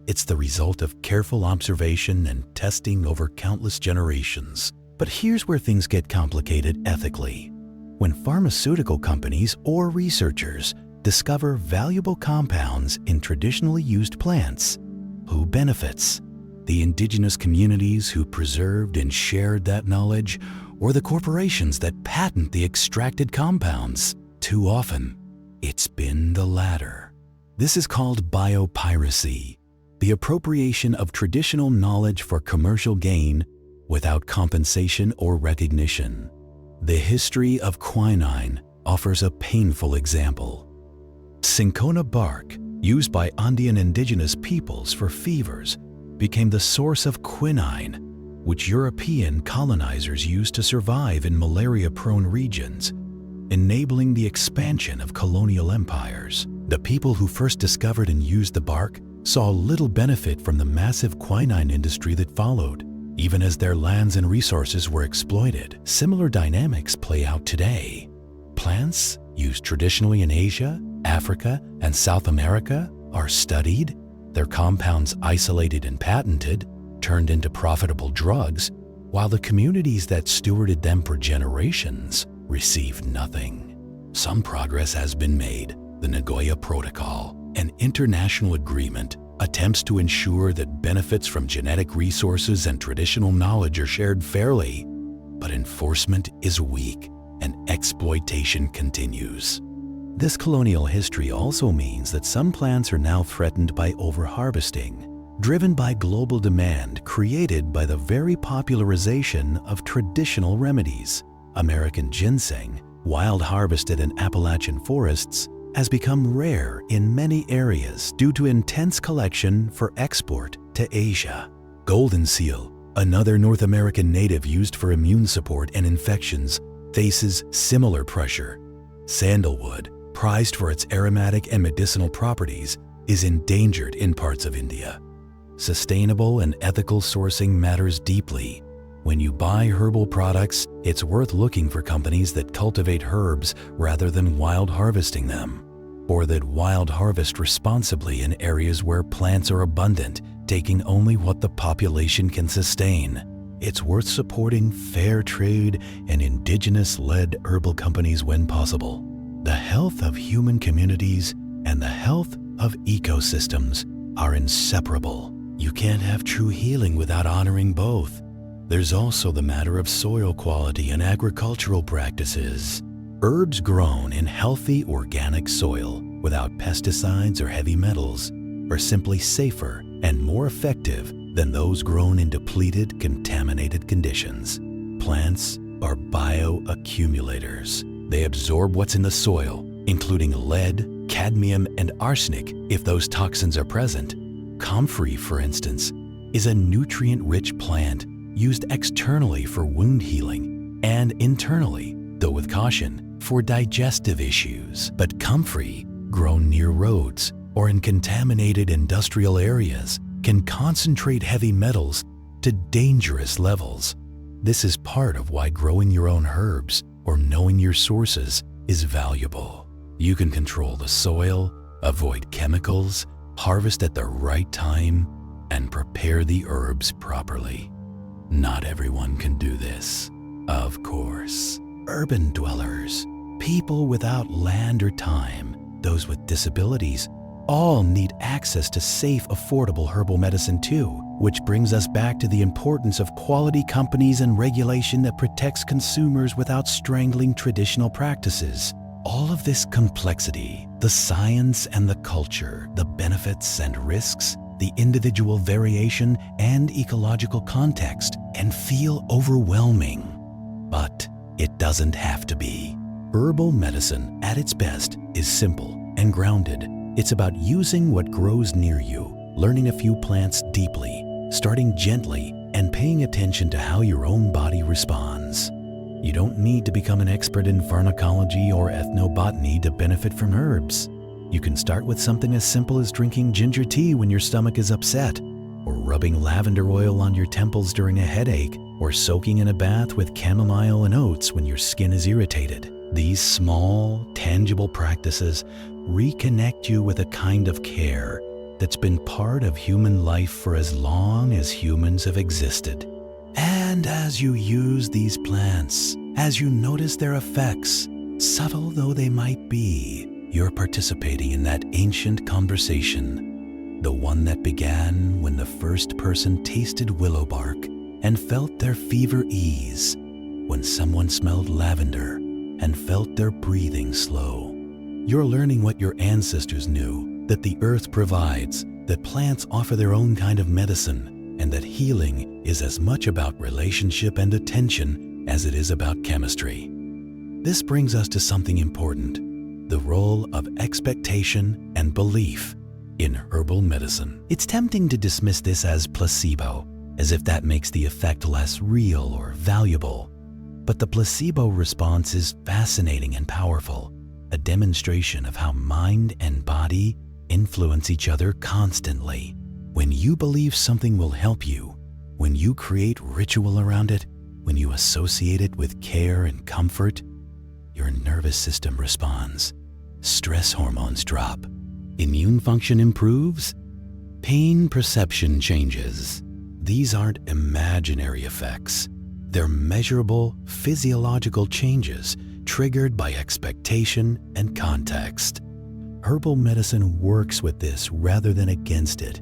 It's the result of careful observation and testing over countless generations. But here's where things get complicated ethically. When pharmaceutical companies or researchers discover valuable compounds in traditionally used plants, who benefits? The indigenous communities who preserved and shared that knowledge, or the corporations that patent the extracted compounds? Too often, it's been the latter. This is called biopiracy, the appropriation of traditional knowledge for commercial gain without compensation or recognition. The history of quinine offers a painful example. Cinchona bark, used by Andean indigenous peoples for fevers, became the source of quinine, which European colonizers used to survive in malaria-prone regions, enabling the expansion of colonial empires. The people who first discovered and used the bark saw little benefit from the massive quinine industry that followed, even as their lands and resources were exploited. Similar dynamics play out today. Plants used traditionally in Asia, Africa, and South America are studied, their compounds isolated and patented, turned into profitable drugs, while the communities that stewarded them for generations received nothing. Some progress has been made. The Nagoya Protocol, an international agreement, attempts to ensure that benefits from genetic resources and traditional knowledge are shared fairly, but enforcement is weak and exploitation continues. This colonial history also means that some plants are now threatened by overharvesting, driven by global demand created by the very popularization of traditional remedies. American ginseng, wild harvested in Appalachian forests, has become rare in many areas due to intense collection for export to Asia. Golden seal, another North American native used for immune support and infections, faces similar pressure. Sandalwood, prized for its aromatic and medicinal properties, is endangered in parts of India. Sustainable and ethical sourcing matters deeply. When you buy herbal products, it's worth looking for companies that cultivate herbs rather than wild harvesting them, or that wild harvest responsibly in areas where plants are abundant, taking only what the population can sustain. It's worth supporting fair trade and indigenous-led herbal companies when possible. The health of human communities and the health of ecosystems are inseparable. You can't have true healing without honoring both. There's also the matter of soil quality and agricultural practices. Herbs grown in healthy organic soil without pesticides or heavy metals are simply safer and more effective than those grown in depleted, contaminated conditions. Plants are bioaccumulators. They absorb what's in the soil, including lead, cadmium, and arsenic if those toxins are present. Comfrey, for instance, is a nutrient-rich plant used externally for wound healing and internally, though with caution, for digestive issues. But comfrey, grown near roads or in contaminated industrial areas, can concentrate heavy metals to dangerous levels. This is part of why growing your own herbs or knowing your sources is valuable. You can control the soil, avoid chemicals, harvest at the right time, and prepare the herbs properly. Not everyone can do this, of course. Urban dwellers, people without land or time, those with disabilities, all need access to safe, affordable herbal medicine too, which brings us back to the importance of quality companies and regulation that protects consumers without strangling traditional practices. All of this complexity, the science and the culture, the benefits and risks, the individual variation and ecological context can feel overwhelming. But it doesn't have to be. Herbal medicine at its best is simple and grounded. It's about using what grows near you, learning a few plants deeply, starting gently, and paying attention to how your own body responds. You don't need to become an expert in pharmacology or ethnobotany to benefit from herbs. You can start with something as simple as drinking ginger tea when your stomach is upset, or rubbing lavender oil on your temples during a headache, or soaking in a bath with chamomile and oats when your skin is irritated. These small, tangible practices reconnect you with a kind of care that's been part of human life for as long as humans have existed. And as you use these plants, as you notice their effects, subtle though they might be, you're participating in that ancient conversation, the one that began when the first person tasted willow bark and felt their fever ease, when someone smelled lavender and felt their breathing slow. You're learning what your ancestors knew, that the earth provides, that plants offer their own kind of medicine, and that healing is as much about relationship and attention as it is about chemistry. This brings us to something important, the role of expectation and belief in herbal medicine. It's tempting to dismiss this as placebo, as if that makes the effect less real or valuable. But the placebo response is fascinating and powerful, a demonstration of how mind and body influence each other constantly. When you believe something will help you, when you create ritual around it, when you associate it with care and comfort, your nervous system responds. Stress hormones drop. Immune function improves. Pain perception changes. These aren't imaginary effects. They're measurable physiological changes triggered by expectation and context. Herbal medicine works with this rather than against it.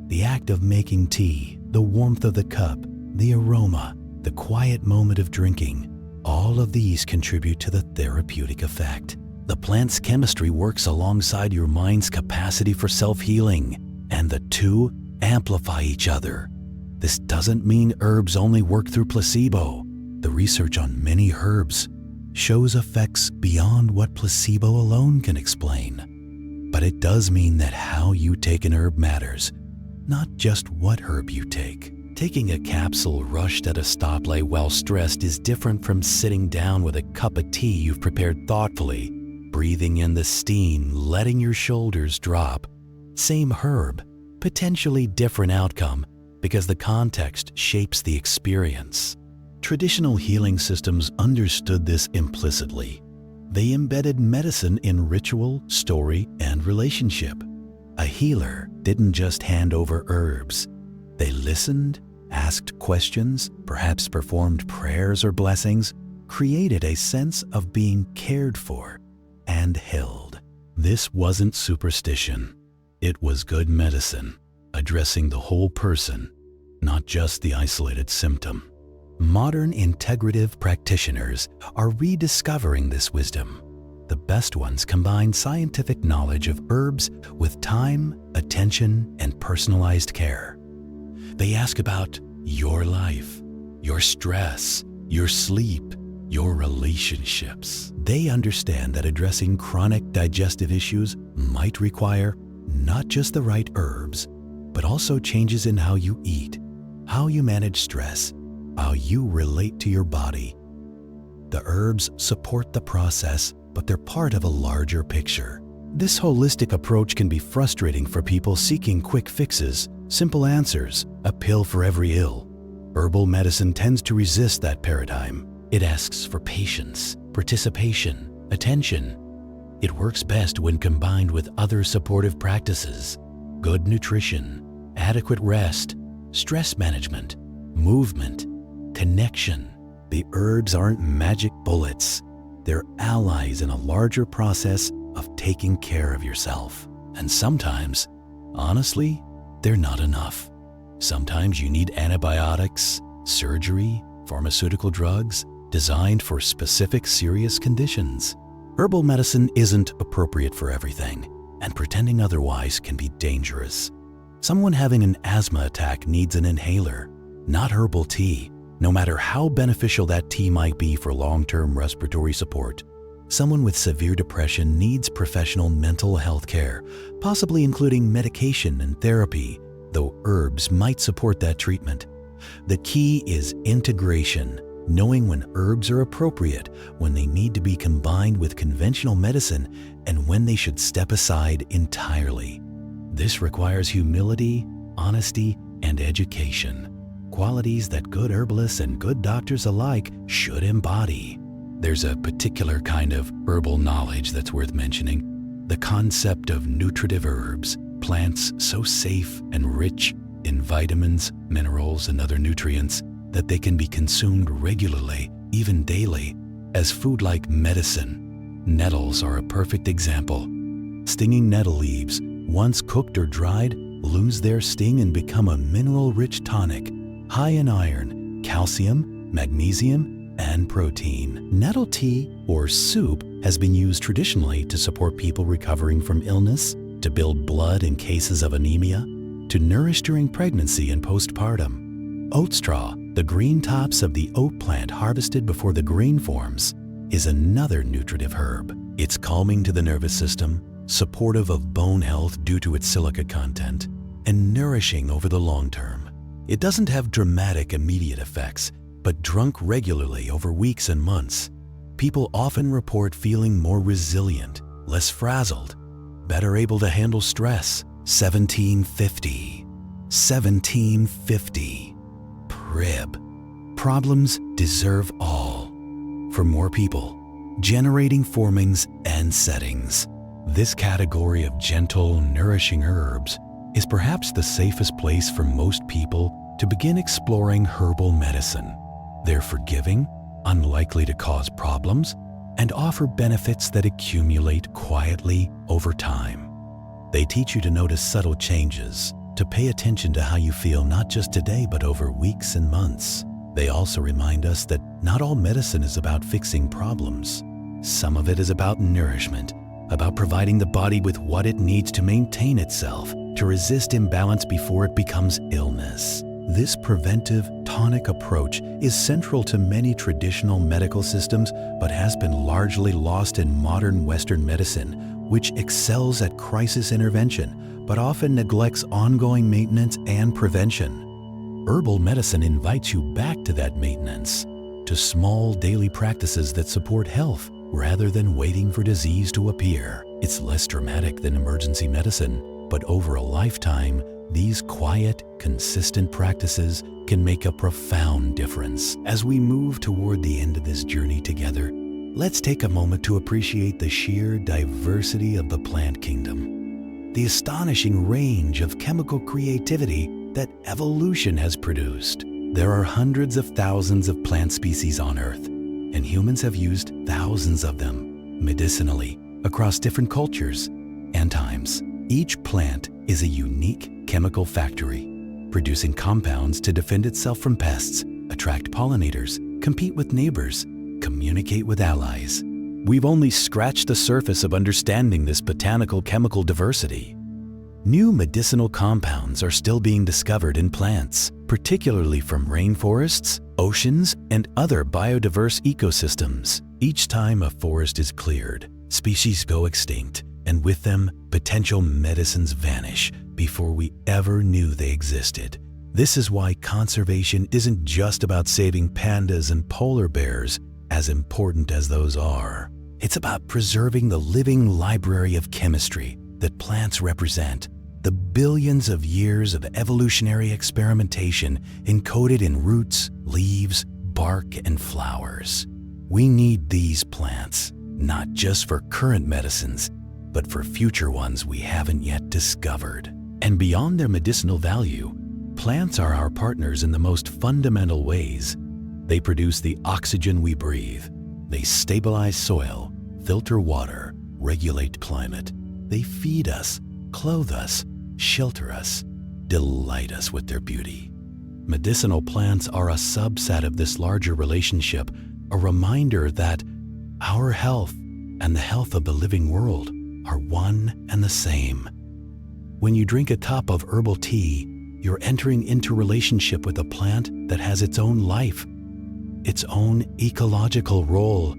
The act of making tea, the warmth of the cup, the aroma, the quiet moment of drinking, all of these contribute to the therapeutic effect. The plant's chemistry works alongside your mind's capacity for self-healing, and the two amplify each other. This doesn't mean herbs only work through placebo. The research on many herbs shows effects beyond what placebo alone can explain. But it does mean that how you take an herb matters, not just what herb you take. Taking a capsule rushed at a stoplight while stressed is different from sitting down with a cup of tea you've prepared thoughtfully, breathing in the steam, letting your shoulders drop. Same herb, potentially different outcome because the context shapes the experience. Traditional healing systems understood this implicitly. They embedded medicine in ritual, story, and relationship. A healer didn't just hand over herbs. They listened, asked questions, perhaps performed prayers or blessings, created a sense of being cared for and held. This wasn't superstition. It was good medicine, addressing the whole person, not just the isolated symptom. Modern integrative practitioners are rediscovering this wisdom. The best ones combine scientific knowledge of herbs with time, attention, and personalized care. They ask about your life, your stress, your sleep, your relationships. They understand that addressing chronic digestive issues might require not just the right herbs, but also changes in how you eat, how you manage stress, how you relate to your body. The herbs support the process, but they're part of a larger picture. This holistic approach can be frustrating for people seeking quick fixes, simple answers, a pill for every ill. Herbal medicine tends to resist that paradigm. It asks for patience, participation, attention. It works best when combined with other supportive practices: good nutrition, adequate rest, stress management, movement, connection. The herbs aren't magic bullets. They're allies in a larger process of taking care of yourself. And sometimes, honestly, they're not enough. Sometimes you need antibiotics, surgery, pharmaceutical drugs designed for specific serious conditions. Herbal medicine isn't appropriate for everything, and pretending otherwise can be dangerous. Someone having an asthma attack needs an inhaler, not herbal tea, no matter how beneficial that tea might be for long-term respiratory support. Someone with severe depression needs professional mental health care, possibly including medication and therapy, though herbs might support that treatment. The key is integration, knowing when herbs are appropriate, when they need to be combined with conventional medicine, and when they should step aside entirely. This requires humility, honesty, and education, qualities that good herbalists and good doctors alike should embody. There's a particular kind of herbal knowledge that's worth mentioning: the concept of nutritive herbs, plants so safe and rich in vitamins, minerals, and other nutrients that they can be consumed regularly, even daily, as food like medicine. Nettles are a perfect example. Stinging nettle leaves, once cooked or dried, lose their sting and become a mineral-rich tonic, high in iron, calcium, magnesium, and protein. Nettle tea or soup has been used traditionally to support people recovering from illness, to build blood in cases of anemia, to nourish during pregnancy and postpartum. Oat straw, the green tops of the oat plant harvested before the grain forms, is another nutritive herb. It's calming to the nervous system, supportive of bone health due to its silica content, and nourishing over the long term. It doesn't have dramatic immediate effects, but drunk regularly over weeks and months, people often report feeling more resilient, less frazzled, better able to handle stress. 1750. 1750. Prib. Problems deserve all. For more people, generating formings and settings. This category of gentle, nourishing herbs is perhaps the safest place for most people to begin exploring herbal medicine. They're forgiving, unlikely to cause problems, and offer benefits that accumulate quietly over time. They teach you to notice subtle changes, to pay attention to how you feel not just today but over weeks and months. They also remind us that not all medicine is about fixing problems. Some of it is about nourishment, about providing the body with what it needs to maintain itself, to resist imbalance before it becomes illness. This preventive, tonic approach is central to many traditional medical systems but has been largely lost in modern Western medicine, which excels at crisis intervention but often neglects ongoing maintenance and prevention. Herbal medicine invites you back to that maintenance, to small daily practices that support health rather than waiting for disease to appear. It's less dramatic than emergency medicine, but over a lifetime, these quiet, consistent practices can make a profound difference. As we move toward the end of this journey together, let's take a moment to appreciate the sheer diversity of the plant kingdom, the astonishing range of chemical creativity that evolution has produced. There are hundreds of thousands of plant species on Earth, and humans have used thousands of them medicinally across different cultures and times. Each plant is a unique chemical factory, producing compounds to defend itself from pests, attract pollinators, compete with neighbors, communicate with allies. We've only scratched the surface of understanding this botanical chemical diversity. New medicinal compounds are still being discovered in plants, particularly from rainforests, oceans, and other biodiverse ecosystems. Each time a forest is cleared, species go extinct, and with them, potential medicines vanish before we ever knew they existed. This is why conservation isn't just about saving pandas and polar bears, as important as those are. It's about preserving the living library of chemistry that plants represent, the billions of years of evolutionary experimentation encoded in roots, leaves, bark, and flowers. We need these plants, not just for current medicines, but for future ones we haven't yet discovered. And beyond their medicinal value, plants are our partners in the most fundamental ways. They produce the oxygen we breathe. They stabilize soil, filter water, regulate climate. They feed us, clothe us, shelter us, delight us with their beauty. Medicinal plants are a subset of this larger relationship, a reminder that our health and the health of the living world are one and the same. When you drink a cup of herbal tea, you're entering into relationship with a plant that has its own life, its own ecological role,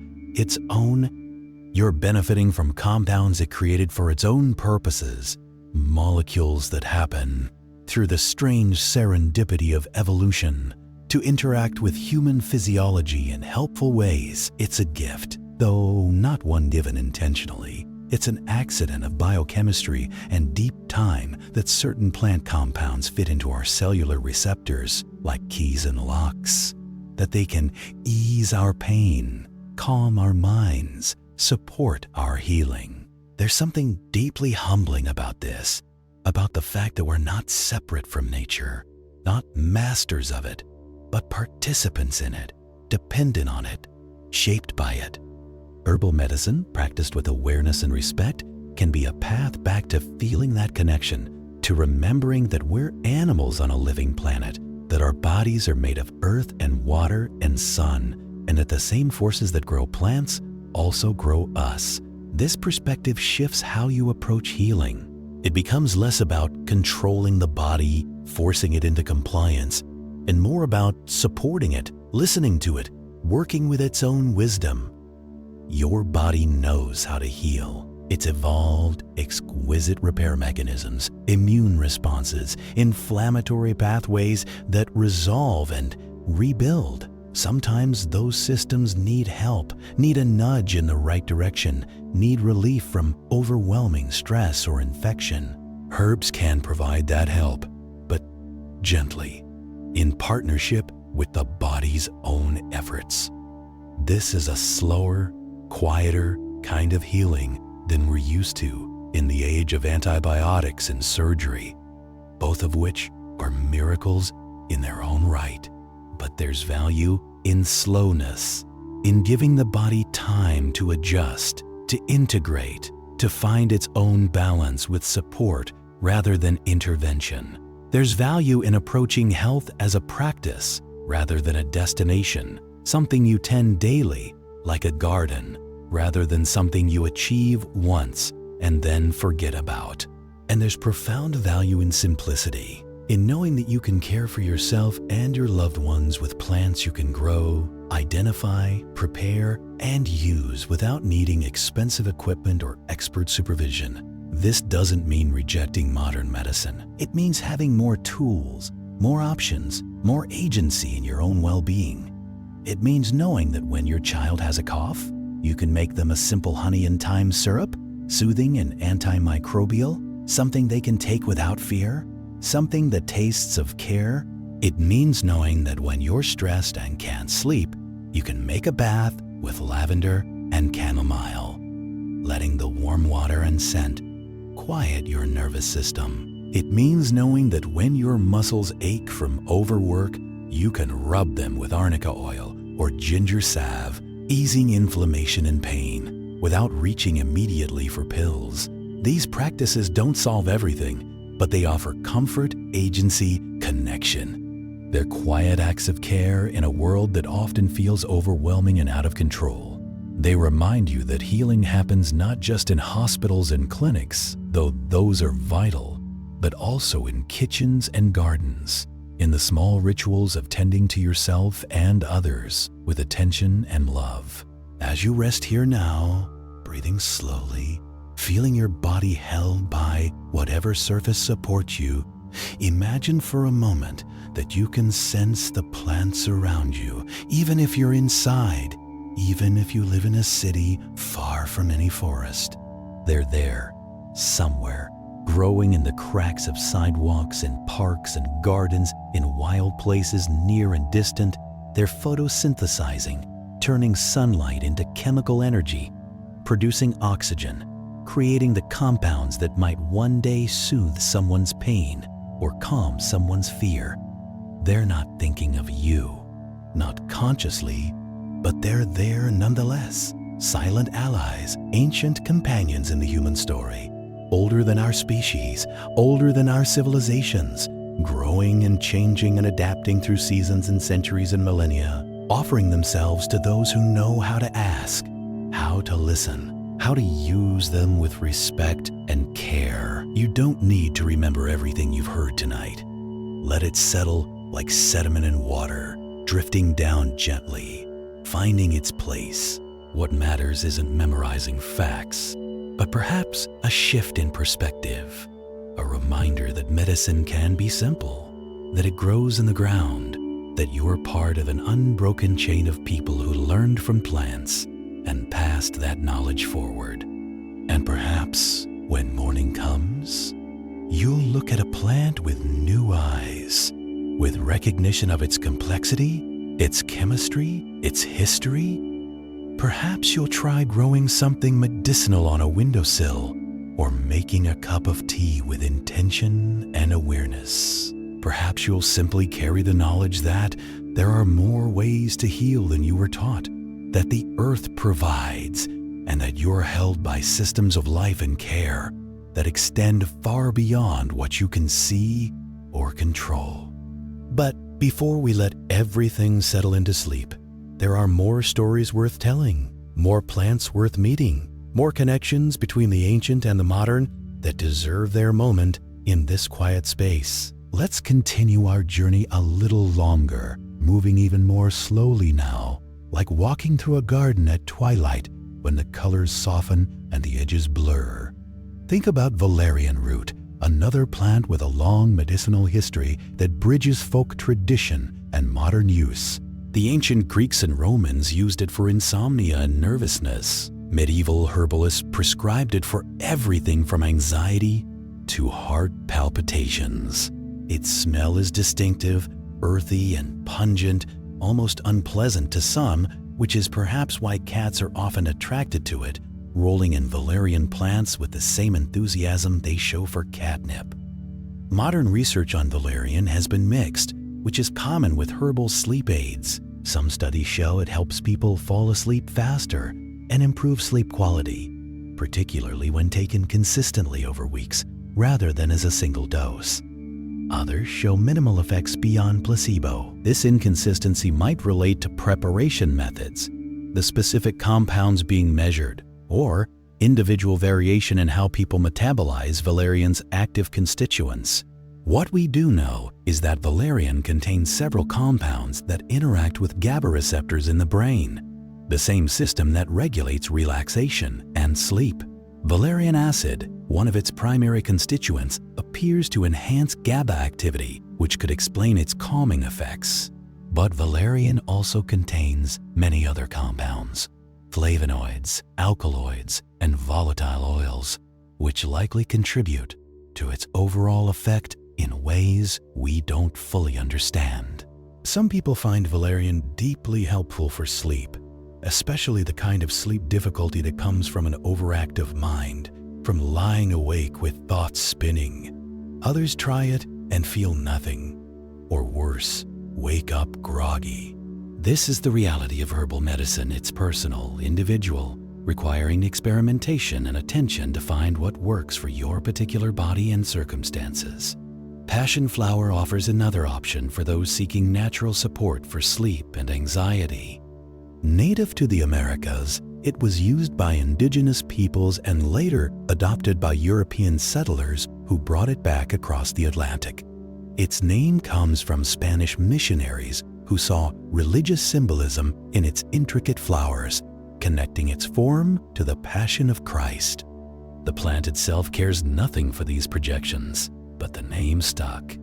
you're benefiting from compounds it created for its own purposes, molecules that happen through the strange serendipity of evolution to interact with human physiology in helpful ways. It's a gift, though not one given intentionally. It's an accident of biochemistry and deep time that certain plant compounds fit into our cellular receptors, like keys and locks, that they can ease our pain, calm our minds, support our healing. There's something deeply humbling about this, about the fact that we're not separate from nature, not masters of it, but participants in it, dependent on it, shaped by it. Herbal medicine, practiced with awareness and respect, can be a path back to feeling that connection, to remembering that we're animals on a living planet, that our bodies are made of earth and water and sun, and that the same forces that grow plants also grow us. This perspective shifts how you approach healing. It becomes less about controlling the body, forcing it into compliance, and more about supporting it, listening to it, working with its own wisdom. Your body knows how to heal. It's evolved exquisite repair mechanisms, immune responses, inflammatory pathways that resolve and rebuild. Sometimes those systems need help, need a nudge in the right direction, need relief from overwhelming stress or infection. Herbs can provide that help, but gently, in partnership with the body's own efforts. This is a slower, quieter kind of healing than we're used to in the age of antibiotics and surgery, both of which are miracles in their own right. But there's value in slowness, in giving the body time to adjust, to integrate, to find its own balance with support rather than intervention. There's value in approaching health as a practice rather than a destination, something you tend daily, like a garden, rather than something you achieve once and then forget about. And there's profound value in simplicity, in knowing that you can care for yourself and your loved ones with plants you can grow, identify, prepare, and use without needing expensive equipment or expert supervision. This doesn't mean rejecting modern medicine. It means having more tools, more options, more agency in your own well-being. It means knowing that when your child has a cough, you can make them a simple honey and thyme syrup, soothing and antimicrobial, something they can take without fear, something that tastes of care. It means knowing that when you're stressed and can't sleep, you can make a bath with lavender and chamomile, letting the warm water and scent quiet your nervous system. It means knowing that when your muscles ache from overwork, you can rub them with arnica oil or ginger salve, easing inflammation and pain without reaching immediately for pills. These practices don't solve everything, but they offer comfort, agency, connection. They're quiet acts of care in a world that often feels overwhelming and out of control. They remind you that healing happens not just in hospitals and clinics, though those are vital, but also in kitchens and gardens, in the small rituals of tending to yourself and others with attention and love. As you rest here now, breathing slowly, feeling your body held by whatever surface supports you, imagine for a moment that you can sense the plants around you, even if you're inside, even if you live in a city far from any forest. They're there, somewhere, growing in the cracks of sidewalks, in parks and gardens, in wild places near and distant. They're photosynthesizing, turning sunlight into chemical energy, producing oxygen, creating the compounds that might one day soothe someone's pain or calm someone's fear. They're not thinking of you, not consciously, but they're there nonetheless. Silent allies, ancient companions in the human story, older than our species, older than our civilizations, growing and changing and adapting through seasons and centuries and millennia, offering themselves to those who know how to ask, how to listen, how to use them with respect and care. You don't need to remember everything you've heard tonight. Let it settle like sediment in water, drifting down gently, finding its place. What matters isn't memorizing facts, but perhaps a shift in perspective, a reminder that medicine can be simple, that it grows in the ground, that you're part of an unbroken chain of people who learned from plants and passed that knowledge forward. And perhaps when morning comes, you'll look at a plant with new eyes, with recognition of its complexity, its chemistry, its history. Perhaps you'll try growing something medicinal on a windowsill, or making a cup of tea with intention and awareness. Perhaps you'll simply carry the knowledge that there are more ways to heal than you were taught, that the earth provides, and that you're held by systems of life and care that extend far beyond what you can see or control. But before we let everything settle into sleep, there are more stories worth telling, more plants worth meeting, more connections between the ancient and the modern that deserve their moment in this quiet space. Let's continue our journey a little longer, moving even more slowly now, like walking through a garden at twilight when the colors soften and the edges blur. Think about valerian root, another plant with a long medicinal history that bridges folk tradition and modern use. The ancient Greeks and Romans used it for insomnia and nervousness. Medieval herbalists prescribed it for everything from anxiety to heart palpitations. Its smell is distinctive, earthy and pungent, almost unpleasant to some, which is perhaps why cats are often attracted to it, rolling in valerian plants with the same enthusiasm they show for catnip. Modern research on valerian has been mixed, which is common with herbal sleep aids. Some studies show it helps people fall asleep faster and improve sleep quality, particularly when taken consistently over weeks rather than as a single dose. Others show minimal effects beyond placebo. This inconsistency might relate to preparation methods, the specific compounds being measured, or individual variation in how people metabolize valerian's active constituents. What we do know is that valerian contains several compounds that interact with GABA receptors in the brain, the same system that regulates relaxation and sleep. Valerian acid, one of its primary constituents, appears to enhance GABA activity, which could explain its calming effects. But valerian also contains many other compounds, flavonoids, alkaloids, and volatile oils, which likely contribute to its overall effect in ways we don't fully understand. Some people find valerian deeply helpful for sleep, especially the kind of sleep difficulty that comes from an overactive mind, from lying awake with thoughts spinning. Others try it and feel nothing, or worse, wake up groggy. This is the reality of herbal medicine. It's personal, individual, requiring experimentation and attention to find what works for your particular body and circumstances. Passion flower offers another option for those seeking natural support for sleep and anxiety. Native to the Americas, it was used by indigenous peoples and later adopted by European settlers who brought it back across the Atlantic. Its name comes from Spanish missionaries who saw religious symbolism in its intricate flowers, connecting its form to the Passion of Christ. The plant itself cares nothing for these projections, but the name stuck.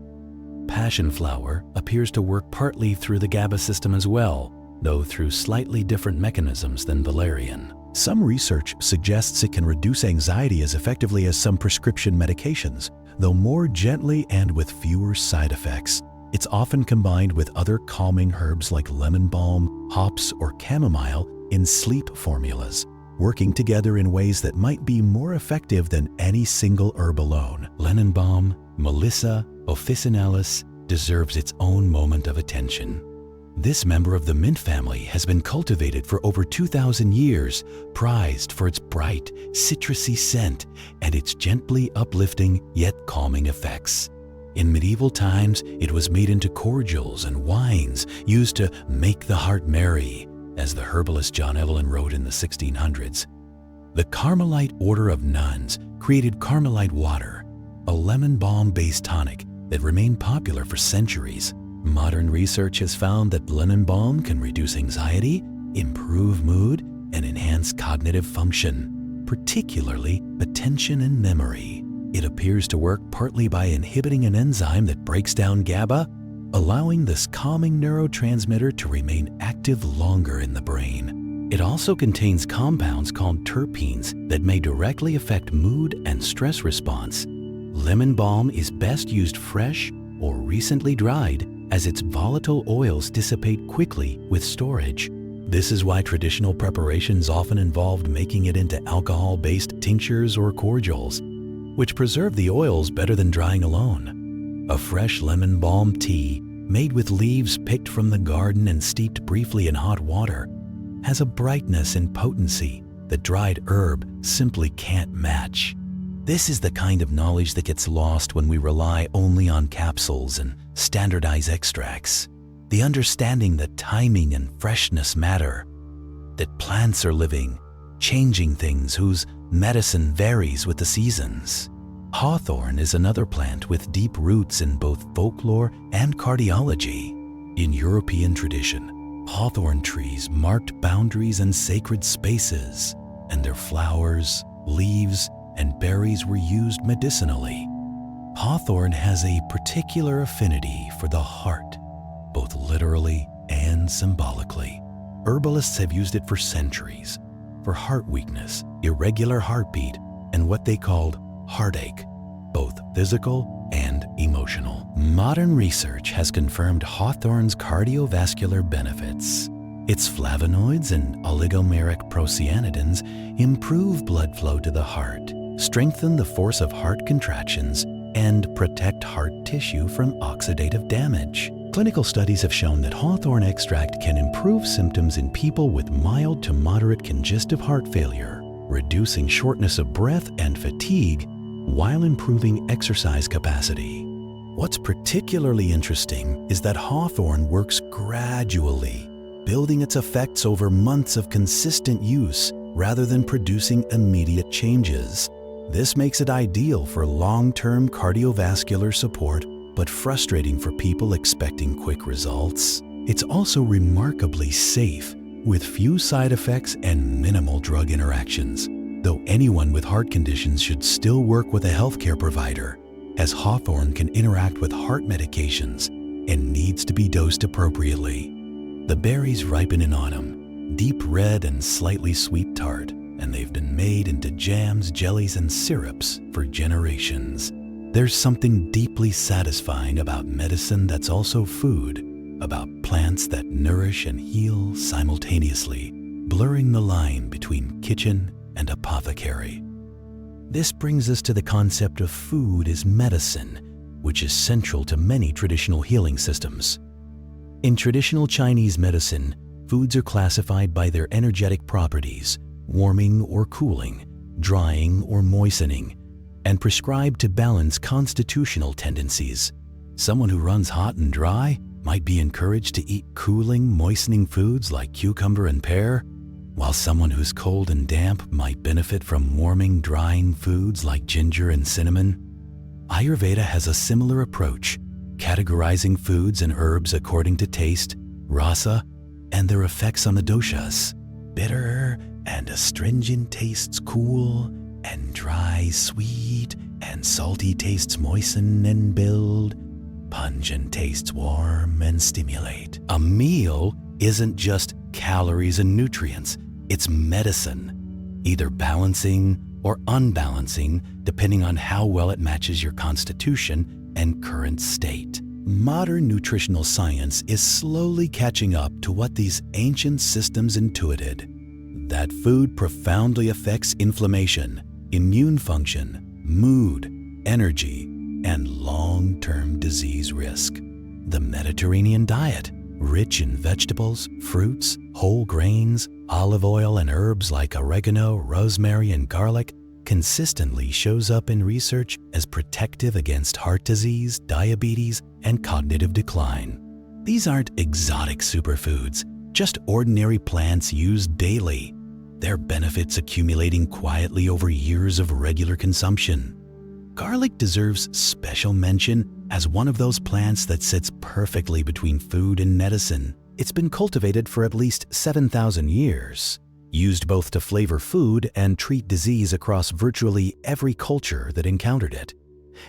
Passion flower appears to work partly through the GABA system as well, though through slightly different mechanisms than valerian. Some research suggests it can reduce anxiety as effectively as some prescription medications, though more gently and with fewer side effects. It's often combined with other calming herbs like lemon balm, hops, or chamomile in sleep formulas, working together in ways that might be more effective than any single herb alone. Lemon balm, Melissa officinalis, deserves its own moment of attention. This member of the mint family has been cultivated for over 2,000 years, prized for its bright, citrusy scent and its gently uplifting yet calming effects. In medieval times, it was made into cordials and wines used to make the heart merry, as the herbalist John Evelyn wrote in the 1600s. The Carmelite order of nuns created Carmelite water, a lemon balm-based tonic that remained popular for centuries. Modern research has found that lemon balm can reduce anxiety, improve mood, and enhance cognitive function, particularly attention and memory. It appears to work partly by inhibiting an enzyme that breaks down GABA, allowing this calming neurotransmitter to remain active longer in the brain. It also contains compounds called terpenes that may directly affect mood and stress response. Lemon balm is best used fresh or recently dried, as its volatile oils dissipate quickly with storage. This is why traditional preparations often involved making it into alcohol-based tinctures or cordials, which preserve the oils better than drying alone. A fresh lemon balm tea, made with leaves picked from the garden and steeped briefly in hot water, has a brightness and potency that dried herb simply can't match. This is the kind of knowledge that gets lost when we rely only on capsules and standardized extracts. The understanding that timing and freshness matter, that plants are living, changing things whose medicine varies with the seasons. Hawthorn is another plant with deep roots in both folklore and cardiology. In European tradition, hawthorn trees marked boundaries and sacred spaces, and their flowers, leaves, and berries were used medicinally. Hawthorn has a particular affinity for the heart, both literally and symbolically. Herbalists have used it for centuries, for heart weakness, irregular heartbeat, and what they called heartache, both physical and emotional. Modern research has confirmed hawthorn's cardiovascular benefits. Its flavonoids and oligomeric procyanidins improve blood flow to the heart, strengthen the force of heart contractions, and protect heart tissue from oxidative damage. Clinical studies have shown that hawthorn extract can improve symptoms in people with mild to moderate congestive heart failure, reducing shortness of breath and fatigue while improving exercise capacity. What's particularly interesting is that hawthorn works gradually, building its effects over months of consistent use rather than producing immediate changes. This makes it ideal for long-term cardiovascular support, but frustrating for people expecting quick results. It's also remarkably safe, with few side effects and minimal drug interactions, though anyone with heart conditions should still work with a healthcare provider, as hawthorn can interact with heart medications and needs to be dosed appropriately. The berries ripen in autumn, deep red and slightly sweet tart, and they've been made into jams, jellies, and syrups for generations. There's something deeply satisfying about medicine that's also food, about plants that nourish and heal simultaneously, blurring the line between kitchen and apothecary. This brings us to the concept of food as medicine, which is central to many traditional healing systems. In traditional Chinese medicine, foods are classified by their energetic properties, warming or cooling, drying or moistening, and prescribed to balance constitutional tendencies. Someone who runs hot and dry might be encouraged to eat cooling, moistening foods like cucumber and pear, while someone who's cold and damp might benefit from warming, drying foods like ginger and cinnamon. Ayurveda has a similar approach, categorizing foods and herbs according to taste, rasa, and their effects on the doshas. Bitter and astringent tastes cool, and dry, sweet, and salty tastes moisten and build. Pungent tastes warm and stimulate. A meal isn't just calories and nutrients, it's medicine, either balancing or unbalancing depending on how well it matches your constitution and current state. Modern nutritional science is slowly catching up to what these ancient systems intuited, that food profoundly affects inflammation, immune function, mood, energy, and long-term disease risk. The Mediterranean diet, rich in vegetables, fruits, whole grains, olive oil, and herbs like oregano, rosemary, and garlic, consistently shows up in research as protective against heart disease, diabetes, and cognitive decline. These aren't exotic superfoods, just ordinary plants used daily, their benefits accumulating quietly over years of regular consumption. Garlic deserves special mention as one of those plants that sits perfectly between food and medicine. It's been cultivated for at least 7,000 years, used both to flavor food and treat disease across virtually every culture that encountered it.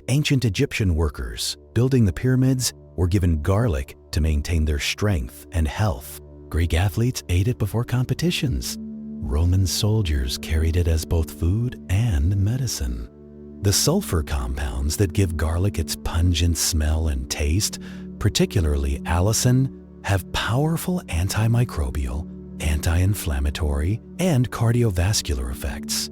Ancient Egyptian workers building the pyramids were given garlic to maintain their strength and health. Greek athletes ate it before competitions. Roman soldiers carried it as both food and medicine. The sulfur compounds that give garlic its pungent smell and taste, particularly allicin, have powerful antimicrobial, anti-inflammatory, and cardiovascular effects.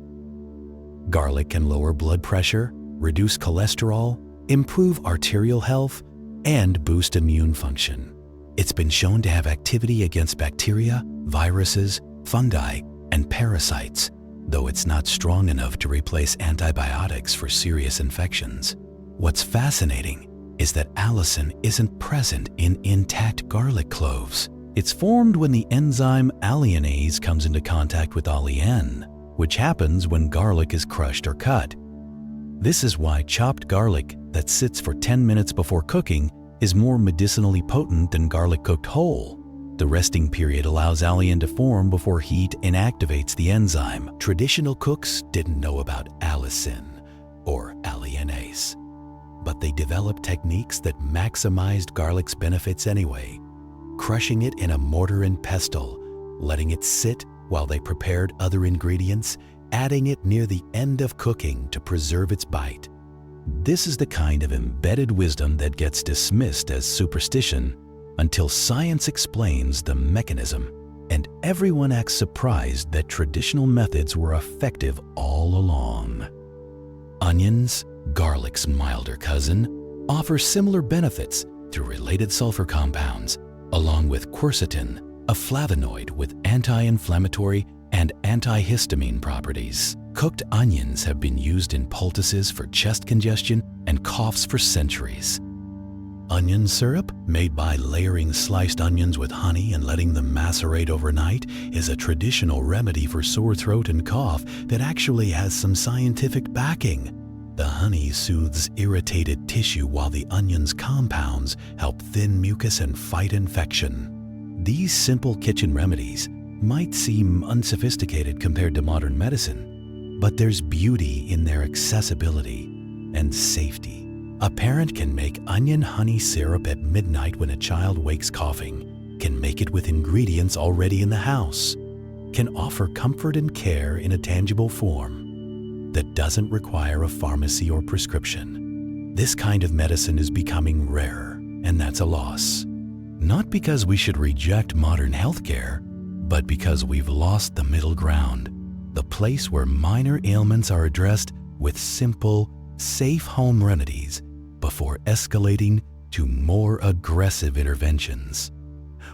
Garlic can lower blood pressure, reduce cholesterol, improve arterial health, and boost immune function. It's been shown to have activity against bacteria, viruses, fungi, and parasites, though it's not strong enough to replace antibiotics for serious infections. What's fascinating is that allicin isn't present in intact garlic cloves. It's formed when the enzyme alliinase comes into contact with olein, which happens when garlic is crushed or cut. This is why chopped garlic that sits for 10 minutes before cooking is more medicinally potent than garlic cooked whole. The resting period allows alliin to form before heat inactivates the enzyme. Traditional cooks didn't know about allicin or alliinase, but they developed techniques that maximized garlic's benefits anyway, crushing it in a mortar and pestle, letting it sit while they prepared other ingredients, adding it near the end of cooking to preserve its bite. This is the kind of embedded wisdom that gets dismissed as superstition until science explains the mechanism, and everyone acts surprised that traditional methods were effective all along. Onions, garlic's milder cousin, offer similar benefits through related sulfur compounds, along with quercetin, a flavonoid with anti-inflammatory and antihistamine properties. Cooked onions have been used in poultices for chest congestion and coughs for centuries. Onion syrup, made by layering sliced onions with honey and letting them macerate overnight, is a traditional remedy for sore throat and cough that actually has some scientific backing. The honey soothes irritated tissue while the onion's compounds help thin mucus and fight infection. These simple kitchen remedies might seem unsophisticated compared to modern medicine, but there's beauty in their accessibility and safety. A parent can make onion honey syrup at midnight when a child wakes coughing, can make it with ingredients already in the house, can offer comfort and care in a tangible form that doesn't require a pharmacy or prescription. This kind of medicine is becoming rarer, and that's a loss. Not because we should reject modern healthcare, but because we've lost the middle ground, the place where minor ailments are addressed with simple, safe home remedies before escalating to more aggressive interventions.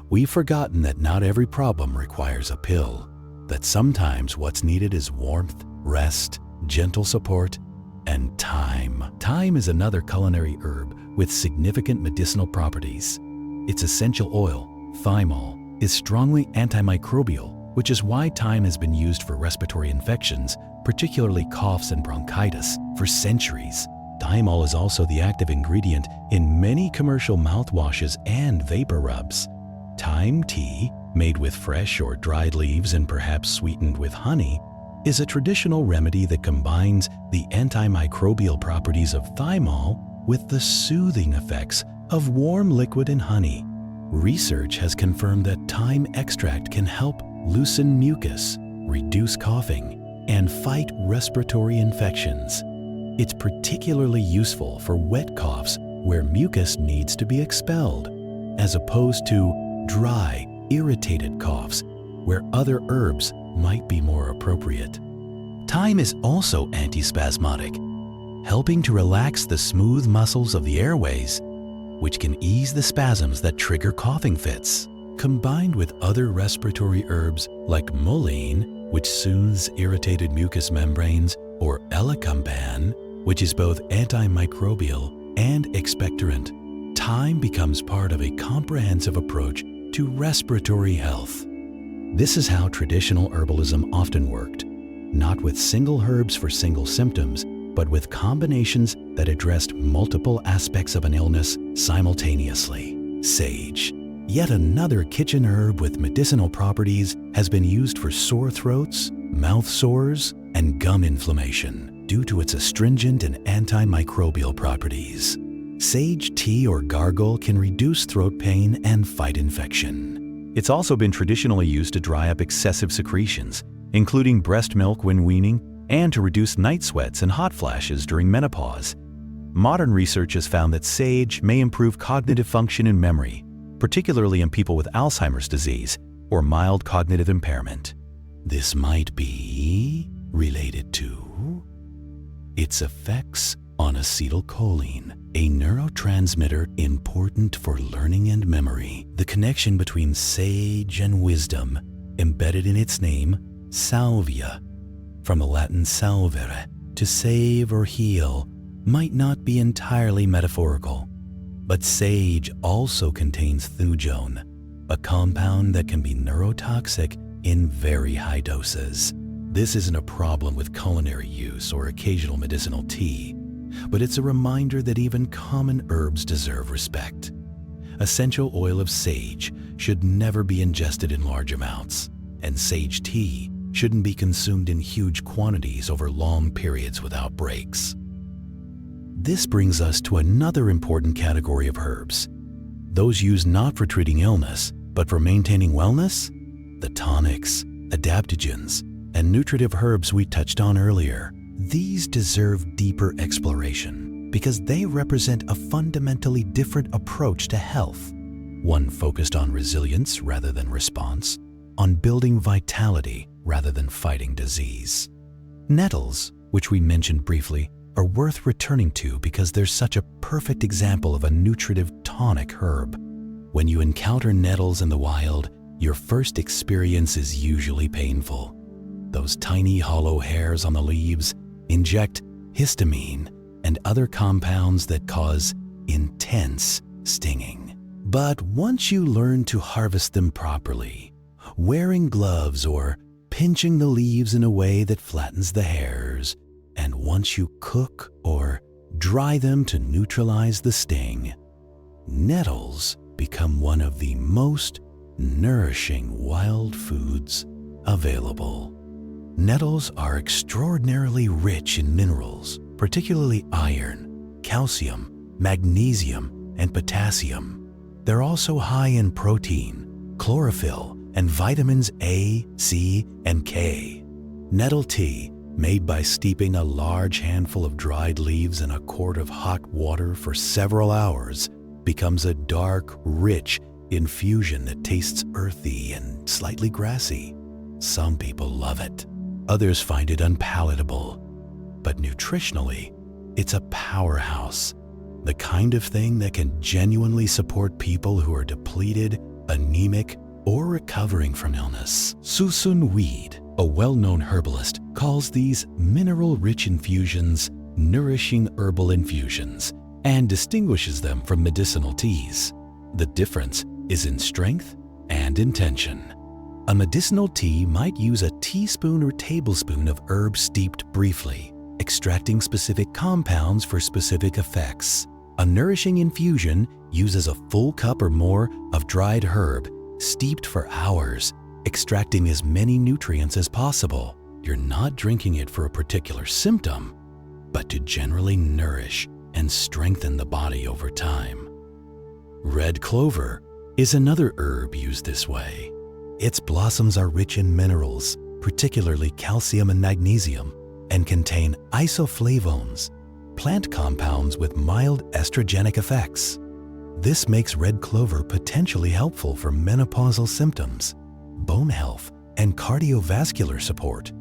We've forgotten that not every problem requires a pill, that sometimes what's needed is warmth, rest, gentle support, and time. Thyme is another culinary herb with significant medicinal properties. Its essential oil, thymol, is strongly antimicrobial, which is why thyme has been used for respiratory infections, particularly coughs and bronchitis, for centuries. Thymol is also the active ingredient in many commercial mouthwashes and vapor rubs. Thyme tea, made with fresh or dried leaves and perhaps sweetened with honey, is a traditional remedy that combines the antimicrobial properties of thymol with the soothing effects of warm liquid and honey. Research has confirmed that thyme extract can help loosen mucus, reduce coughing, and fight respiratory infections. It's particularly useful for wet coughs where mucus needs to be expelled, as opposed to dry, irritated coughs where other herbs might be more appropriate. Thyme is also antispasmodic, helping to relax the smooth muscles of the airways, which can ease the spasms that trigger coughing fits. Combined with other respiratory herbs like mullein, which soothes irritated mucous membranes, or elecampane, which is both antimicrobial and expectorant, thyme becomes part of a comprehensive approach to respiratory health. This is how traditional herbalism often worked, not with single herbs for single symptoms, but with combinations that addressed multiple aspects of an illness simultaneously. Sage, yet another kitchen herb with medicinal properties, has been used for sore throats, mouth sores, and gum inflammation due to its astringent and antimicrobial properties. Sage tea or gargle can reduce throat pain and fight infection. It's also been traditionally used to dry up excessive secretions, including breast milk when weaning, and to reduce night sweats and hot flashes during menopause. Modern research has found that sage may improve cognitive function and memory, particularly in people with Alzheimer's disease or mild cognitive impairment. This might be related to its effects on acetylcholine, a neurotransmitter important for learning and memory. The connection between sage and wisdom, embedded in its name, salvia, from the Latin salvere, to save or heal, might not be entirely metaphorical. But sage also contains thujone, a compound that can be neurotoxic in very high doses. This isn't a problem with culinary use or occasional medicinal tea, but it's a reminder that even common herbs deserve respect. Essential oil of sage should never be ingested in large amounts, and sage tea shouldn't be consumed in huge quantities over long periods without breaks. This brings us to another important category of herbs, those used not for treating illness, but for maintaining wellness: the tonics, adaptogens, and nutritive herbs we touched on earlier. These deserve deeper exploration because they represent a fundamentally different approach to health, one focused on resilience rather than response, on building vitality rather than fighting disease. Nettles, which we mentioned briefly, are worth returning to because they're such a perfect example of a nutritive tonic herb. When you encounter nettles in the wild, your first experience is usually painful. Those tiny hollow hairs on the leaves inject histamine and other compounds that cause intense stinging. But once you learn to harvest them properly, wearing gloves or pinching the leaves in a way that flattens the hairs, and once you cook or dry them to neutralize the sting, nettles become one of the most nourishing wild foods available. Nettles are extraordinarily rich in minerals, particularly iron, calcium, magnesium, and potassium. They're also high in protein, chlorophyll, and vitamins A, C, and K. Nettle tea, made by steeping a large handful of dried leaves in a quart of hot water for several hours, becomes a dark, rich infusion that tastes earthy and slightly grassy. Some people love it. Others find it unpalatable. But nutritionally, it's a powerhouse. The kind of thing that can genuinely support people who are depleted, anemic, or recovering from illness. Susun Weed, a well-known herbalist, calls these mineral-rich infusions nourishing herbal infusions and distinguishes them from medicinal teas. The difference is in strength and intention. A medicinal tea might use a teaspoon or tablespoon of herbs steeped briefly, extracting specific compounds for specific effects. A nourishing infusion uses a full cup or more of dried herb, steeped for hours, extracting as many nutrients as possible. You're not drinking it for a particular symptom, but to generally nourish and strengthen the body over time. Red clover is another herb used this way. Its blossoms are rich in minerals, particularly calcium and magnesium, and contain isoflavones, plant compounds with mild estrogenic effects. This makes red clover potentially helpful for menopausal symptoms, bone health, and cardiovascular support.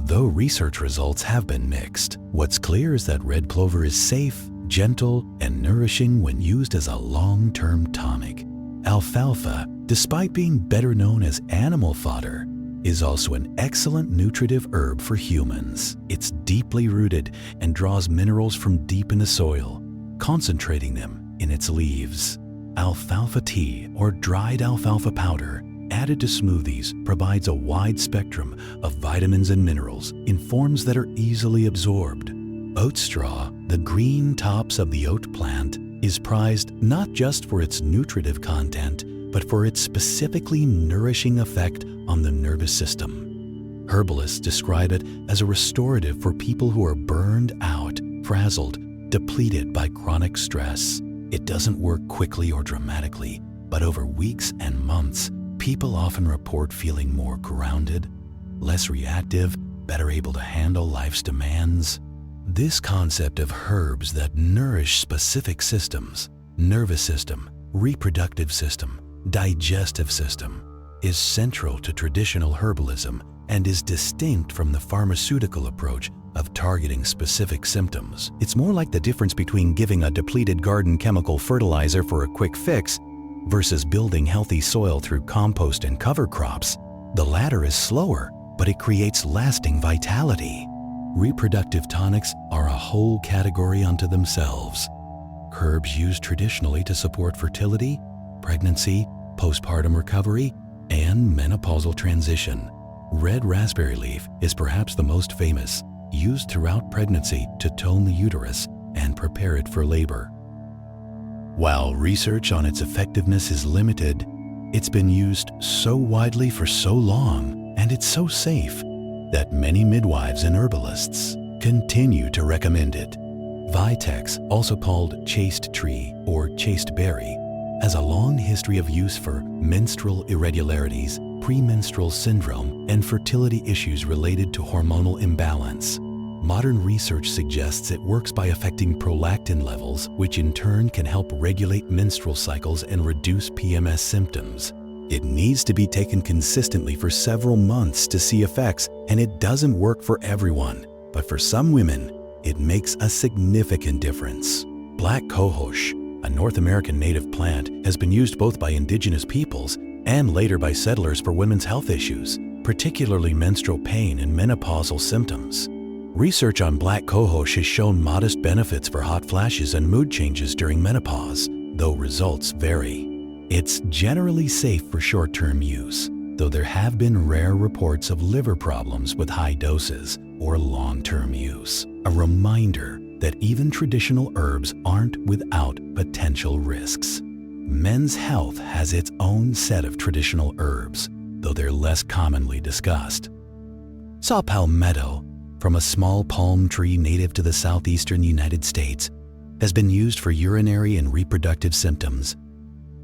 Though research results have been mixed, what's clear is that red clover is safe, gentle, and nourishing when used as a long-term tonic. Alfalfa, despite being better known as animal fodder, is also an excellent nutritive herb for humans. It's deeply rooted and draws minerals from deep in the soil, concentrating them in its leaves. Alfalfa tea or dried alfalfa powder added to smoothies provides a wide spectrum of vitamins and minerals in forms that are easily absorbed. Oat straw, the green tops of the oat plant, is prized not just for its nutritive content, but for its specifically nourishing effect on the nervous system. Herbalists describe it as a restorative for people who are burned out, frazzled, depleted by chronic stress. It doesn't work quickly or dramatically, but over weeks and months, people often report feeling more grounded, less reactive, better able to handle life's demands. This concept of herbs that nourish specific systems, nervous system, reproductive system, digestive system, is central to traditional herbalism and is distinct from the pharmaceutical approach of targeting specific symptoms. It's more like the difference between giving a depleted garden chemical fertilizer for a quick fix versus building healthy soil through compost and cover crops. The latter is slower, but it creates lasting vitality. Reproductive tonics are a whole category unto themselves. Herbs used traditionally to support fertility, pregnancy, postpartum recovery, and menopausal transition. Red raspberry leaf is perhaps the most famous, used throughout pregnancy to tone the uterus and prepare it for labor. While research on its effectiveness is limited, it's been used so widely for so long, and it's so safe, that many midwives and herbalists continue to recommend it. Vitex, also called chaste tree or chaste berry, has a long history of use for menstrual irregularities, premenstrual syndrome, and fertility issues related to hormonal imbalance. Modern research suggests it works by affecting prolactin levels, which in turn can help regulate menstrual cycles and reduce PMS symptoms. It needs to be taken consistently for several months to see effects, and it doesn't work for everyone. But for some women, it makes a significant difference. Black cohosh, a North American native plant, has been used both by indigenous peoples and later by settlers for women's health issues, particularly menstrual pain and menopausal symptoms. Research on black cohosh has shown modest benefits for hot flashes and mood changes during menopause, though results vary. It's generally safe for short-term use, though there have been rare reports of liver problems with high doses or long-term use. A reminder that even traditional herbs aren't without potential risks. Men's health has its own set of traditional herbs, though they're less commonly discussed. Saw palmetto, from a small palm tree native to the southeastern United States, has been used for urinary and reproductive symptoms,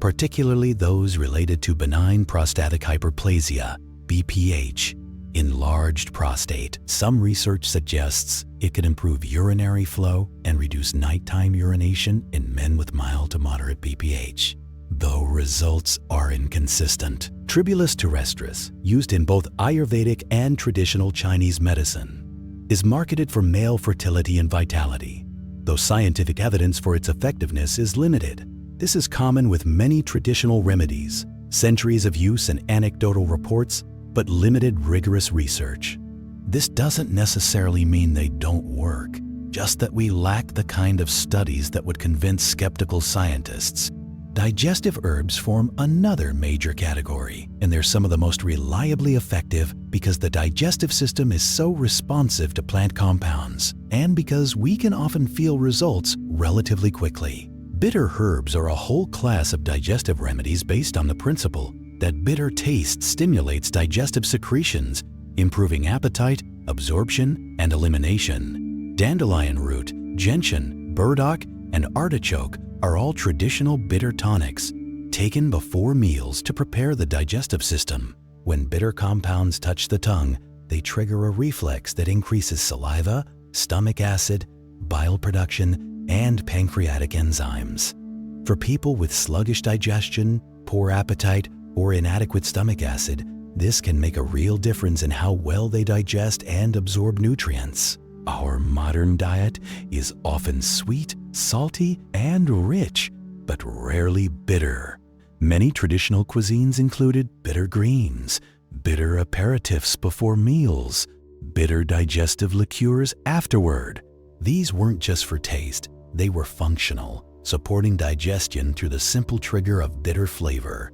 particularly those related to benign prostatic hyperplasia, BPH, enlarged prostate. Some research suggests it can improve urinary flow and reduce nighttime urination in men with mild to moderate BPH, though results are inconsistent. Tribulus terrestris, used in both Ayurvedic and traditional Chinese medicine, is marketed for male fertility and vitality, though scientific evidence for its effectiveness is limited. This is common with many traditional remedies, centuries of use and anecdotal reports, but limited rigorous research. This doesn't necessarily mean they don't work, just that we lack the kind of studies that would convince skeptical scientists. Digestive herbs form another major category, and they're some of the most reliably effective because the digestive system is so responsive to plant compounds, and because we can often feel results relatively quickly. Bitter herbs are a whole class of digestive remedies based on the principle that bitter taste stimulates digestive secretions, improving appetite, absorption, and elimination. Dandelion root, gentian, burdock, and artichoke are all traditional bitter tonics, taken before meals to prepare the digestive system. When bitter compounds touch the tongue, they trigger a reflex that increases saliva, stomach acid, bile production, and pancreatic enzymes. For people with sluggish digestion, poor appetite, or inadequate stomach acid, this can make a real difference in how well they digest and absorb nutrients. Our modern diet is often sweet, salty, and rich, but rarely bitter. Many traditional cuisines included bitter greens, bitter aperitifs before meals, bitter digestive liqueurs afterward. These weren't just for taste, they were functional, supporting digestion through the simple trigger of bitter flavor.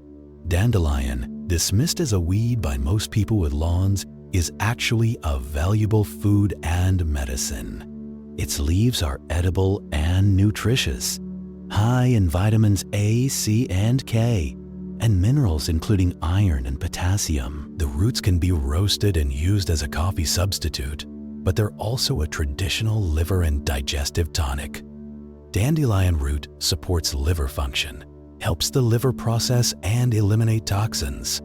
Dandelion, dismissed as a weed by most people with lawns, is actually a valuable food and medicine. Its leaves are edible and nutritious, high in vitamins A, C, and K, and minerals including iron and potassium. The roots can be roasted and used as a coffee substitute, but they're also a traditional liver and digestive tonic. Dandelion root supports liver function, helps the liver process and eliminate toxins,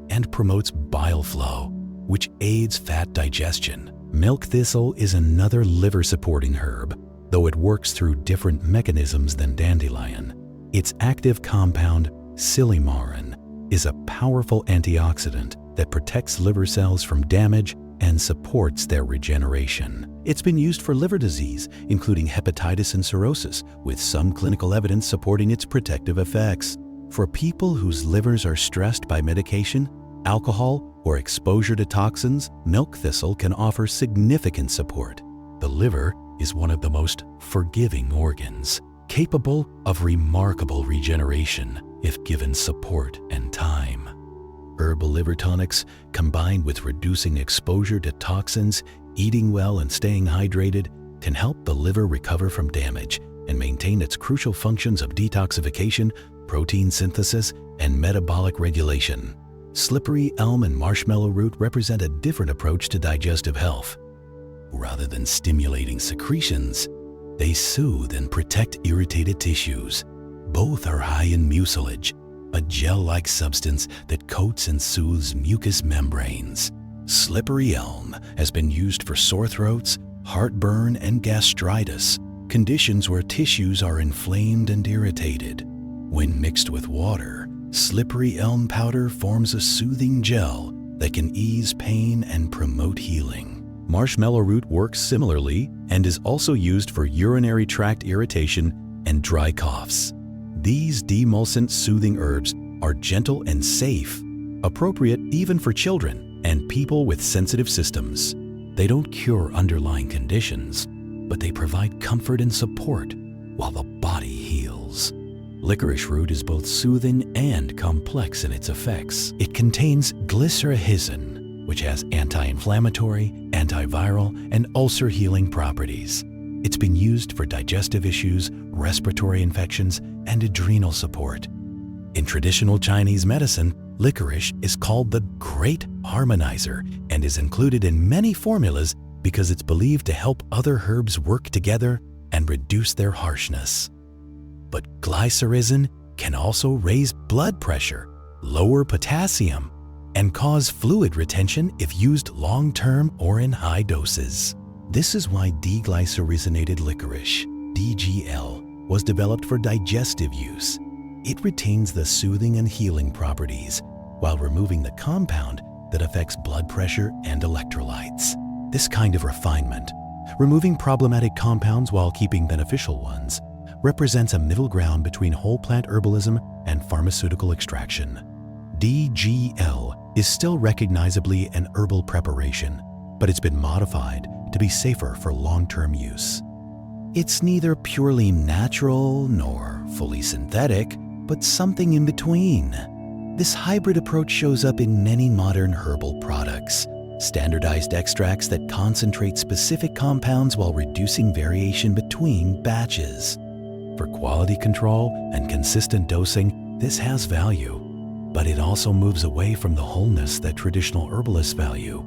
and promotes bile flow, which aids fat digestion. Milk thistle is another liver-supporting herb, though it works through different mechanisms than dandelion. Its active compound, silymarin, is a powerful antioxidant that protects liver cells from damage and supports their regeneration. It's been used for liver disease, including hepatitis and cirrhosis, with some clinical evidence supporting its protective effects. For people whose livers are stressed by medication, alcohol, or exposure to toxins, milk thistle can offer significant support. The liver is one of the most forgiving organs, capable of remarkable regeneration if given support and time. Herbal liver tonics, combined with reducing exposure to toxins, eating well, and staying hydrated, can help the liver recover from damage and maintain its crucial functions of detoxification, protein synthesis, and metabolic regulation. Slippery elm and marshmallow root represent a different approach to digestive health. Rather than stimulating secretions, they soothe and protect irritated tissues. Both are high in mucilage, a gel-like substance that coats and soothes mucous membranes. Slippery elm has been used for sore throats, heartburn, and gastritis, conditions where tissues are inflamed and irritated. When mixed with water, slippery elm powder forms a soothing gel that can ease pain and promote healing. Marshmallow root works similarly and is also used for urinary tract irritation and dry coughs. These demulcent soothing herbs are gentle and safe, appropriate even for children and people with sensitive systems. They don't cure underlying conditions, but they provide comfort and support while the body heals. Licorice root is both soothing and complex in its effects. It contains glycyrrhizin, which has anti-inflammatory, antiviral, and ulcer-healing properties. It's been used for digestive issues, respiratory infections, and adrenal support. In traditional Chinese medicine, licorice is called the Great Harmonizer and is included in many formulas because it's believed to help other herbs work together and reduce their harshness. But glycyrrhizin can also raise blood pressure, lower potassium, and cause fluid retention if used long-term or in high doses. This is why deglycyrrhizinated licorice, DGL, was developed for digestive use. It retains the soothing and healing properties while removing the compound that affects blood pressure and electrolytes. This kind of refinement, removing problematic compounds while keeping beneficial ones, represents a middle ground between whole plant herbalism and pharmaceutical extraction. DGL is still recognizably an herbal preparation, but it's been modified to be safer for long-term use. It's neither purely natural nor fully synthetic, but something in between. This hybrid approach shows up in many modern herbal products, standardized extracts that concentrate specific compounds while reducing variation between batches. For quality control and consistent dosing, this has value, but it also moves away from the wholeness that traditional herbalists value,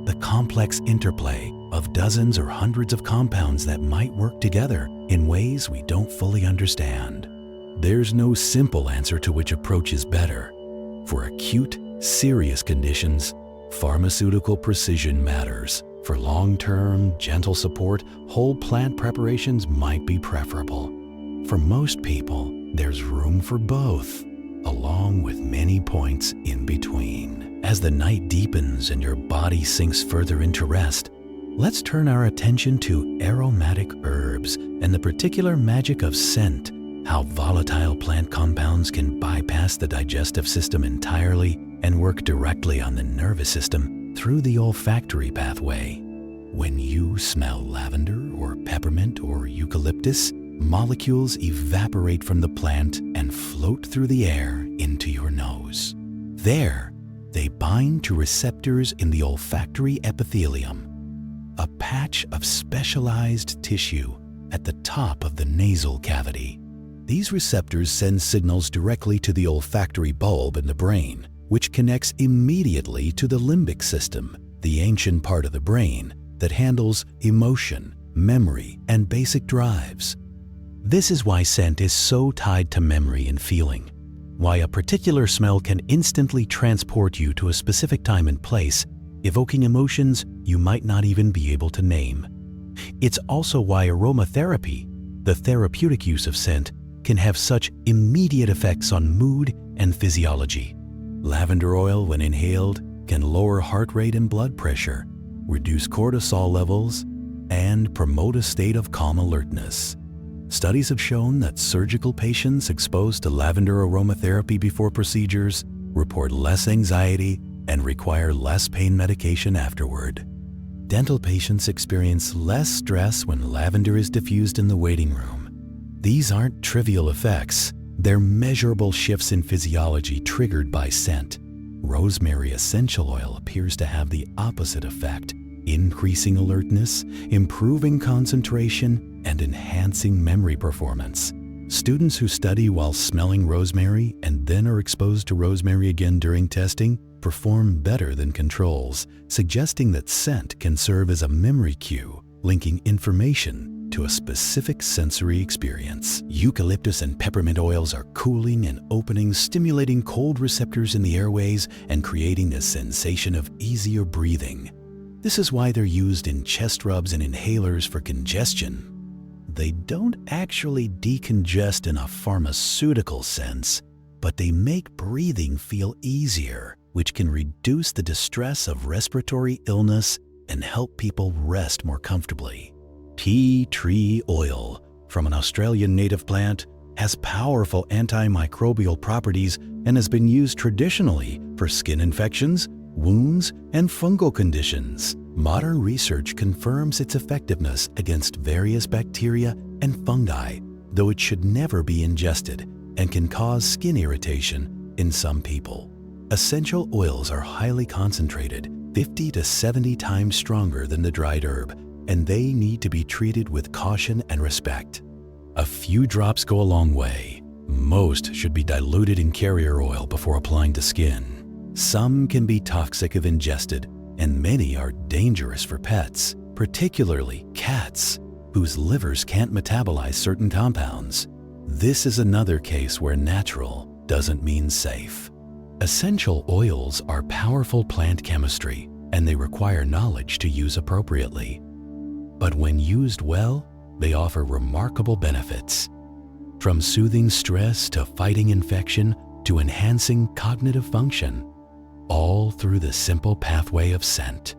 the complex interplay of dozens or hundreds of compounds that might work together in ways we don't fully understand. There's no simple answer to which approach is better. For acute, serious conditions, pharmaceutical precision matters. For long-term, gentle support, whole plant preparations might be preferable. For most people, there's room for both, along with many points in between. As the night deepens and your body sinks further into rest, let's turn our attention to aromatic herbs and the particular magic of scent, how volatile plant compounds can bypass the digestive system entirely and work directly on the nervous system through the olfactory pathway. When you smell lavender or peppermint or eucalyptus, molecules evaporate from the plant and float through the air into your nose. There, they bind to receptors in the olfactory epithelium, a patch of specialized tissue at the top of the nasal cavity. These receptors send signals directly to the olfactory bulb in the brain, which connects immediately to the limbic system, the ancient part of the brain that handles emotion, memory, and basic drives. This is why scent is so tied to memory and feeling, why a particular smell can instantly transport you to a specific time and place, evoking emotions you might not even be able to name. It's also why aromatherapy, the therapeutic use of scent, can have such immediate effects on mood and physiology. Lavender oil, when inhaled, can lower heart rate and blood pressure, reduce cortisol levels, and promote a state of calm alertness. Studies have shown that surgical patients exposed to lavender aromatherapy before procedures report less anxiety and require less pain medication afterward. Dental patients experience less stress when lavender is diffused in the waiting room. These aren't trivial effects. They're measurable shifts in physiology triggered by scent. Rosemary essential oil appears to have the opposite effect, increasing alertness, improving concentration, and enhancing memory performance. Students who study while smelling rosemary and then are exposed to rosemary again during testing perform better than controls, suggesting that scent can serve as a memory cue, linking information to a specific sensory experience. Eucalyptus and peppermint oils are cooling and opening, stimulating cold receptors in the airways and creating a sensation of easier breathing. This is why they're used in chest rubs and inhalers for congestion. They don't actually decongest in a pharmaceutical sense, but they make breathing feel easier, which can reduce the distress of respiratory illness and help people rest more comfortably. Tea tree oil, from an Australian native plant, has powerful antimicrobial properties and has been used traditionally for skin infections, wounds, and fungal conditions. Modern research confirms its effectiveness against various bacteria and fungi, though it should never be ingested, and can cause skin irritation in some people. Essential oils are highly concentrated, 50 to 70 times stronger than the dried herb, and they need to be treated with caution and respect. A few drops go a long way. Most should be diluted in carrier oil before applying to skin. Some can be toxic if ingested, and many are dangerous for pets, particularly cats, whose livers can't metabolize certain compounds. This is another case where natural doesn't mean safe. Essential oils are powerful plant chemistry, and they require knowledge to use appropriately. But when used well, they offer remarkable benefits. From soothing stress to fighting infection to enhancing cognitive function, all through the simple pathway of scent.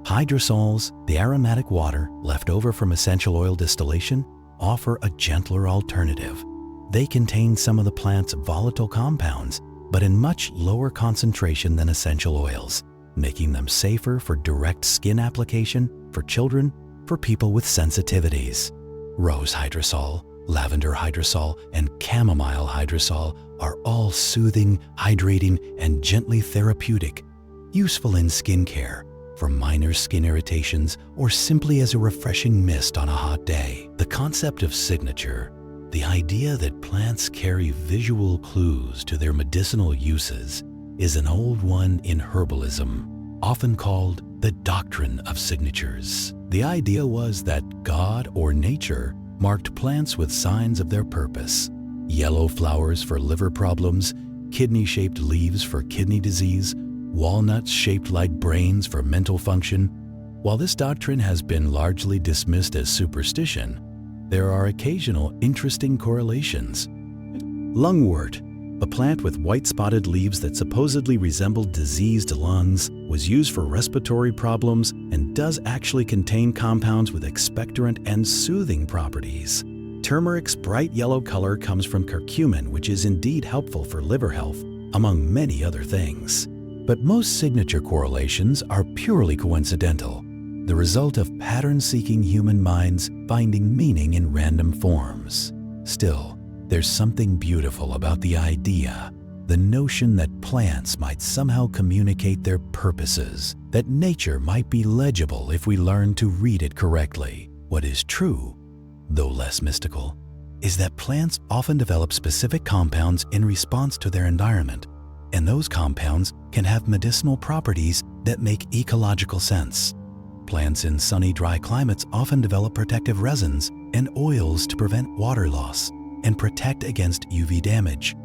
Hydrosols, the aromatic water left over from essential oil distillation, offer a gentler alternative. They contain some of the plant's volatile compounds, but in much lower concentration than essential oils, making them safer for direct skin application for children, for people with sensitivities. Rose hydrosol, lavender hydrosol, and chamomile hydrosol are all soothing, hydrating, and gently therapeutic, useful in skincare, for minor skin irritations, or simply as a refreshing mist on a hot day. The concept of signature, the idea that plants carry visual clues to their medicinal uses, is an old one in herbalism, often called the doctrine of signatures. The idea was that God or nature marked plants with signs of their purpose: yellow flowers for liver problems, kidney-shaped leaves for kidney disease, walnuts shaped like brains for mental function. While this doctrine has been largely dismissed as superstition, there are occasional interesting correlations. Lungwort, a plant with white-spotted leaves that supposedly resembled diseased lungs, was used for respiratory problems and does actually contain compounds with expectorant and soothing properties. Turmeric's bright yellow color comes from curcumin, which is indeed helpful for liver health, among many other things. But most signature correlations are purely coincidental, the result of pattern-seeking human minds finding meaning in random forms. Still, there's something beautiful about the idea, the notion that plants might somehow communicate their purposes, that nature might be legible if we learn to read it correctly. What is true, though less mystical, is that plants often develop specific compounds in response to their environment, and those compounds can have medicinal properties that make ecological sense. Plants in sunny, dry climates often develop protective resins and oils to prevent water loss and protect against UV damage.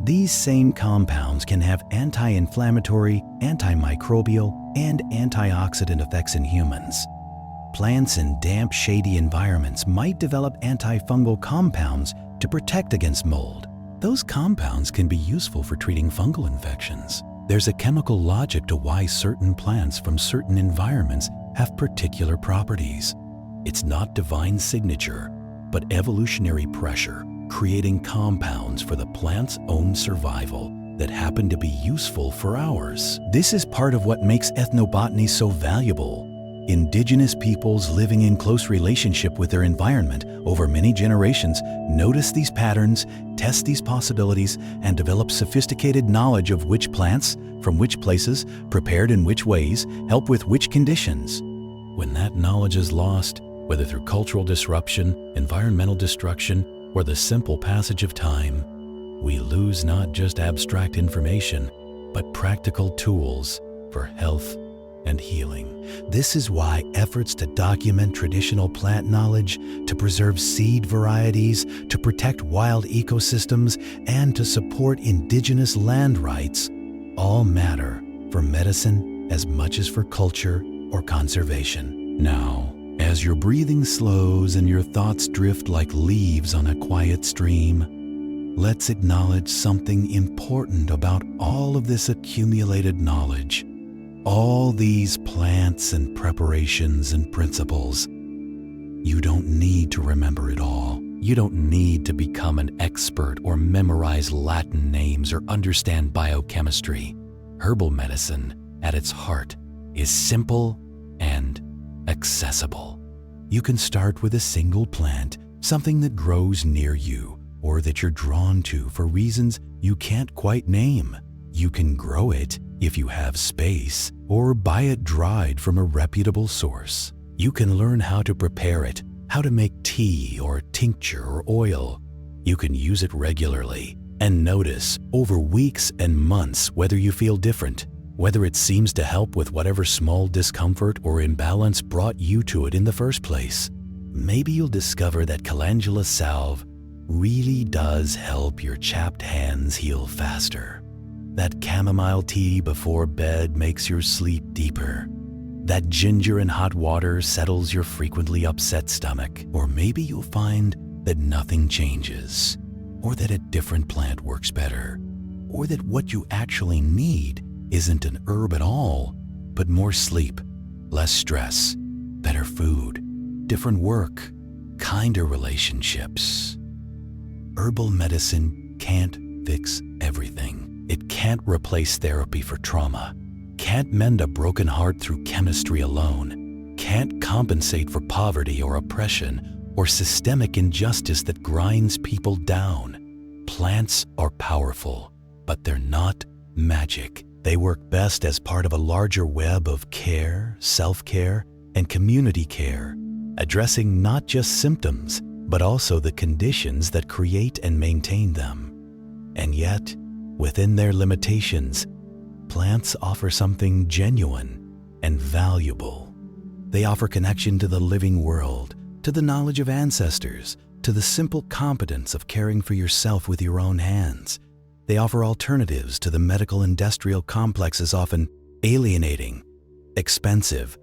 These same compounds can have anti-inflammatory, antimicrobial, and antioxidant effects in humans. Plants in damp, shady environments might develop antifungal compounds to protect against mold. Those compounds can be useful for treating fungal infections. There's a chemical logic to why certain plants from certain environments have particular properties. It's not divine signature, but evolutionary pressure, creating compounds for the plant's own survival that happen to be useful for ours. This is part of what makes ethnobotany so valuable. Indigenous peoples living in close relationship with their environment over many generations notice these patterns, test these possibilities, and develop sophisticated knowledge of which plants, from which places, prepared in which ways, help with which conditions. When that knowledge is lost, whether through cultural disruption, environmental destruction, or the simple passage of time, we lose not just abstract information, but practical tools for health and healing. This is why efforts to document traditional plant knowledge, to preserve seed varieties, to protect wild ecosystems, and to support indigenous land rights all matter for medicine as much as for culture or conservation. Now, as your breathing slows and your thoughts drift like leaves on a quiet stream, let's acknowledge something important about all of this accumulated knowledge. All these plants and preparations and principles. You don't need to remember it all. You don't need to become an expert or memorize Latin names or understand biochemistry. Herbal medicine, at its heart, is simple and accessible. You can start with a single plant, something that grows near you, or that you're drawn to for reasons you can't quite name. You can grow it if you have space, or buy it dried from a reputable source. You can learn how to prepare it, how to make tea or tincture or oil. You can use it regularly and notice over weeks and months whether you feel different, whether it seems to help with whatever small discomfort or imbalance brought you to it in the first place. Maybe you'll discover that calendula salve really does help your chapped hands heal faster. That chamomile tea before bed makes your sleep deeper. That ginger in hot water settles your frequently upset stomach. Or maybe you'll find that nothing changes, or that a different plant works better, or that what you actually need isn't an herb at all, but more sleep, less stress, better food, different work, kinder relationships. Herbal medicine can't fix everything. It can't replace therapy for trauma, can't mend a broken heart through chemistry alone, can't compensate for poverty or oppression or systemic injustice that grinds people down. Plants are powerful, but they're not magic. They work best as part of a larger web of care, self-care, and community care, addressing not just symptoms, but also the conditions that create and maintain them. And yet, within their limitations, plants offer something genuine and valuable. They offer connection to the living world, to the knowledge of ancestors, to the simple competence of caring for yourself with your own hands. They offer alternatives to the medical industrial complex's often alienating, expensive,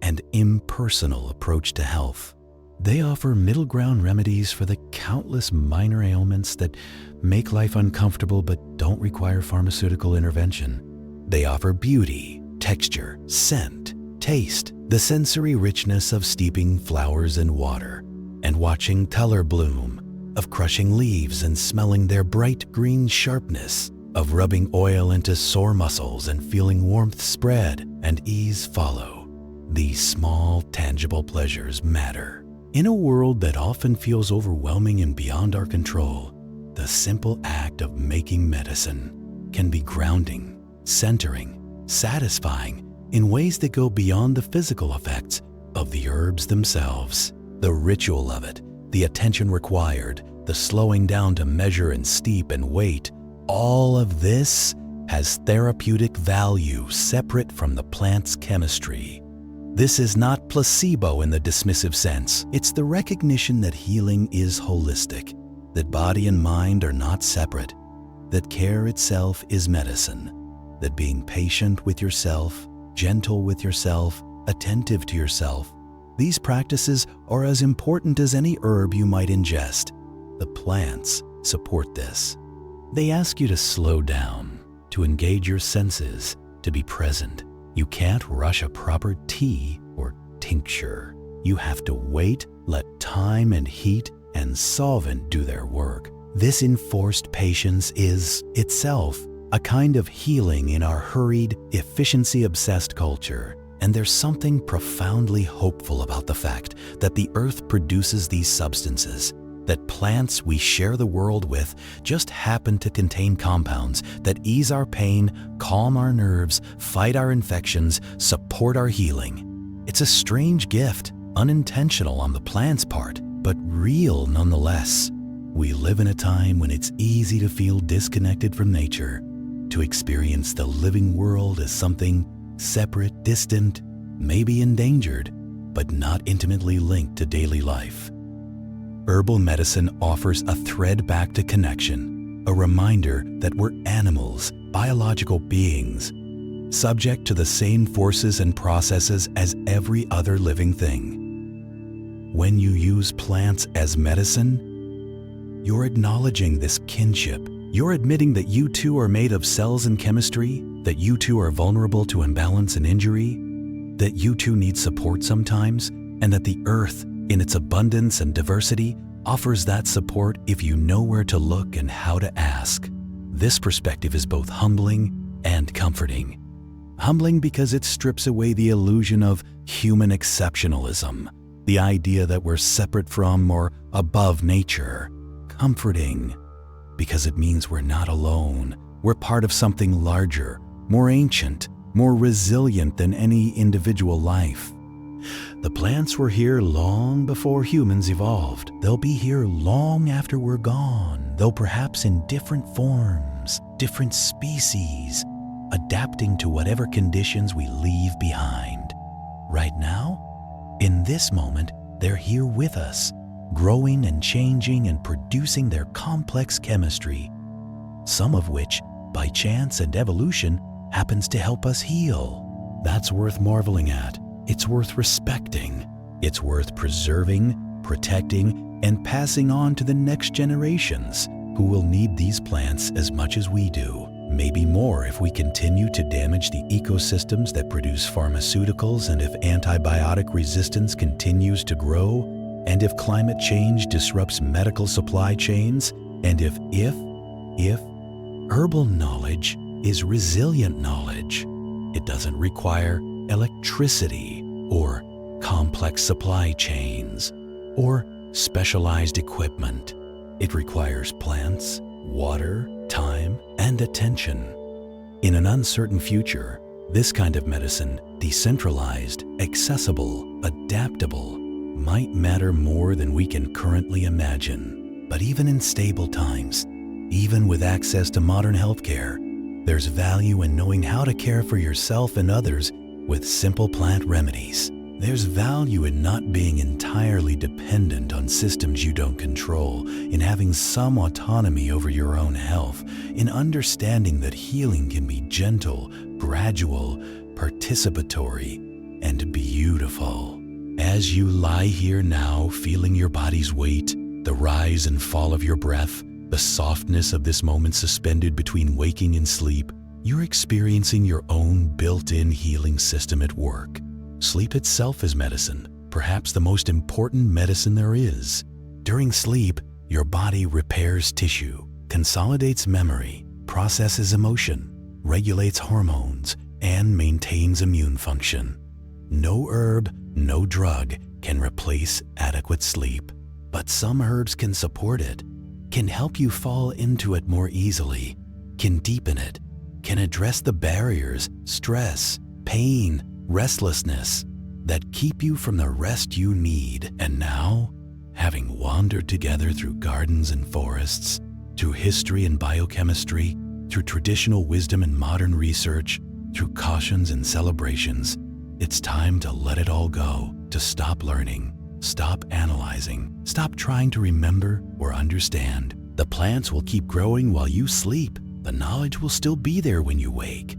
and impersonal approach to health. They offer middle ground remedies for the countless minor ailments that make life uncomfortable but don't require pharmaceutical intervention. They offer beauty, texture, scent, taste, the sensory richness of steeping flowers in water and watching color bloom, of crushing leaves and smelling their bright green sharpness, of rubbing oil into sore muscles and feeling warmth spread and ease follow. These small, tangible pleasures matter. In a world that often feels overwhelming and beyond our control, the simple act of making medicine can be grounding, centering, satisfying in ways that go beyond the physical effects of the herbs themselves. The ritual of it, the attention required, the slowing down to measure and steep and wait, all of this has therapeutic value separate from the plant's chemistry. This is not placebo in the dismissive sense. It's the recognition that healing is holistic, that body and mind are not separate, that care itself is medicine, that being patient with yourself, gentle with yourself, attentive to yourself, these practices are as important as any herb you might ingest. The plants support this. They ask you to slow down, to engage your senses, to be present. You can't rush a proper tea or tincture. You have to wait, let time and heat and solvent do their work. This enforced patience is, itself, a kind of healing in our hurried, efficiency-obsessed culture. And there's something profoundly hopeful about the fact that the earth produces these substances, that plants we share the world with just happen to contain compounds that ease our pain, calm our nerves, fight our infections, support our healing. It's a strange gift, unintentional on the plant's part, but real nonetheless. We live in a time when it's easy to feel disconnected from nature, to experience the living world as something separate, distant, maybe endangered, but not intimately linked to daily life. Herbal medicine offers a thread back to connection, a reminder that we're animals, biological beings, subject to the same forces and processes as every other living thing. When you use plants as medicine, you're acknowledging this kinship. You're admitting that you too are made of cells and chemistry, that you too are vulnerable to imbalance and injury, that you too need support sometimes, and that the earth, in its abundance and diversity, offers that support if you know where to look and how to ask. This perspective is both humbling and comforting. Humbling because it strips away the illusion of human exceptionalism, the idea that we're separate from or above nature. comforting, because it means we're not alone. We're part of something larger, more ancient, more resilient than any individual life. The plants were here long before humans evolved. They'll be here long after we're gone, though perhaps in different forms, different species, adapting to whatever conditions we leave behind. Right now, in this moment, they're here with us, growing and changing and producing their complex chemistry, some of which, by chance and evolution, happens to help us heal. That's worth marveling at. It's worth respecting. It's worth preserving, protecting, and passing on to the next generations who will need these plants as much as we do. Maybe more if we continue to damage the ecosystems that produce pharmaceuticals, and if antibiotic resistance continues to grow, and if climate change disrupts medical supply chains, and if herbal knowledge is resilient knowledge. It doesn't require electricity or complex supply chains or specialized equipment. It requires plants, water, time, and attention. In an uncertain future, this kind of medicine, decentralized, accessible, adaptable, might matter more than we can currently imagine. But even in stable times, even with access to modern healthcare, there's value in knowing how to care for yourself and others with simple plant remedies. There's value in not being entirely dependent on systems you don't control, in having some autonomy over your own health, in understanding that healing can be gentle, gradual, participatory, and beautiful. As you lie here now, feeling your body's weight, the rise and fall of your breath, the softness of this moment suspended between waking and sleep, you're experiencing your own built-in healing system at work. Sleep itself is medicine, perhaps the most important medicine there is. During sleep, your body repairs tissue, consolidates memory, processes emotion, regulates hormones, and maintains immune function. No herb, no drug can replace adequate sleep, but some herbs can support it, can help you fall into it more easily, can deepen it, can address the barriers, stress, pain, restlessness that keep you from the rest you need. And now, having wandered together through gardens and forests, through history and biochemistry, through traditional wisdom and modern research, through cautions and celebrations, it's time to let it all go, to stop learning, stop analyzing, stop trying to remember or understand. The plants will keep growing while you sleep. The knowledge will still be there when you wake.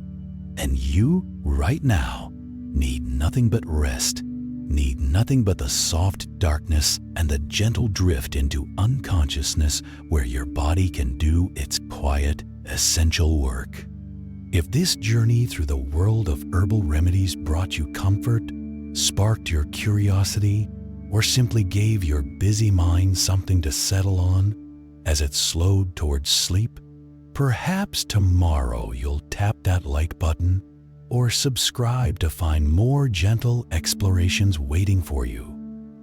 And you, right now, need nothing but rest, need nothing but the soft darkness and the gentle drift into unconsciousness where your body can do its quiet, essential work. If this journey through the world of herbal remedies brought you comfort, sparked your curiosity, or simply gave your busy mind something to settle on as it slowed towards sleep, perhaps tomorrow you'll tap that like button or subscribe to find more gentle explorations waiting for you.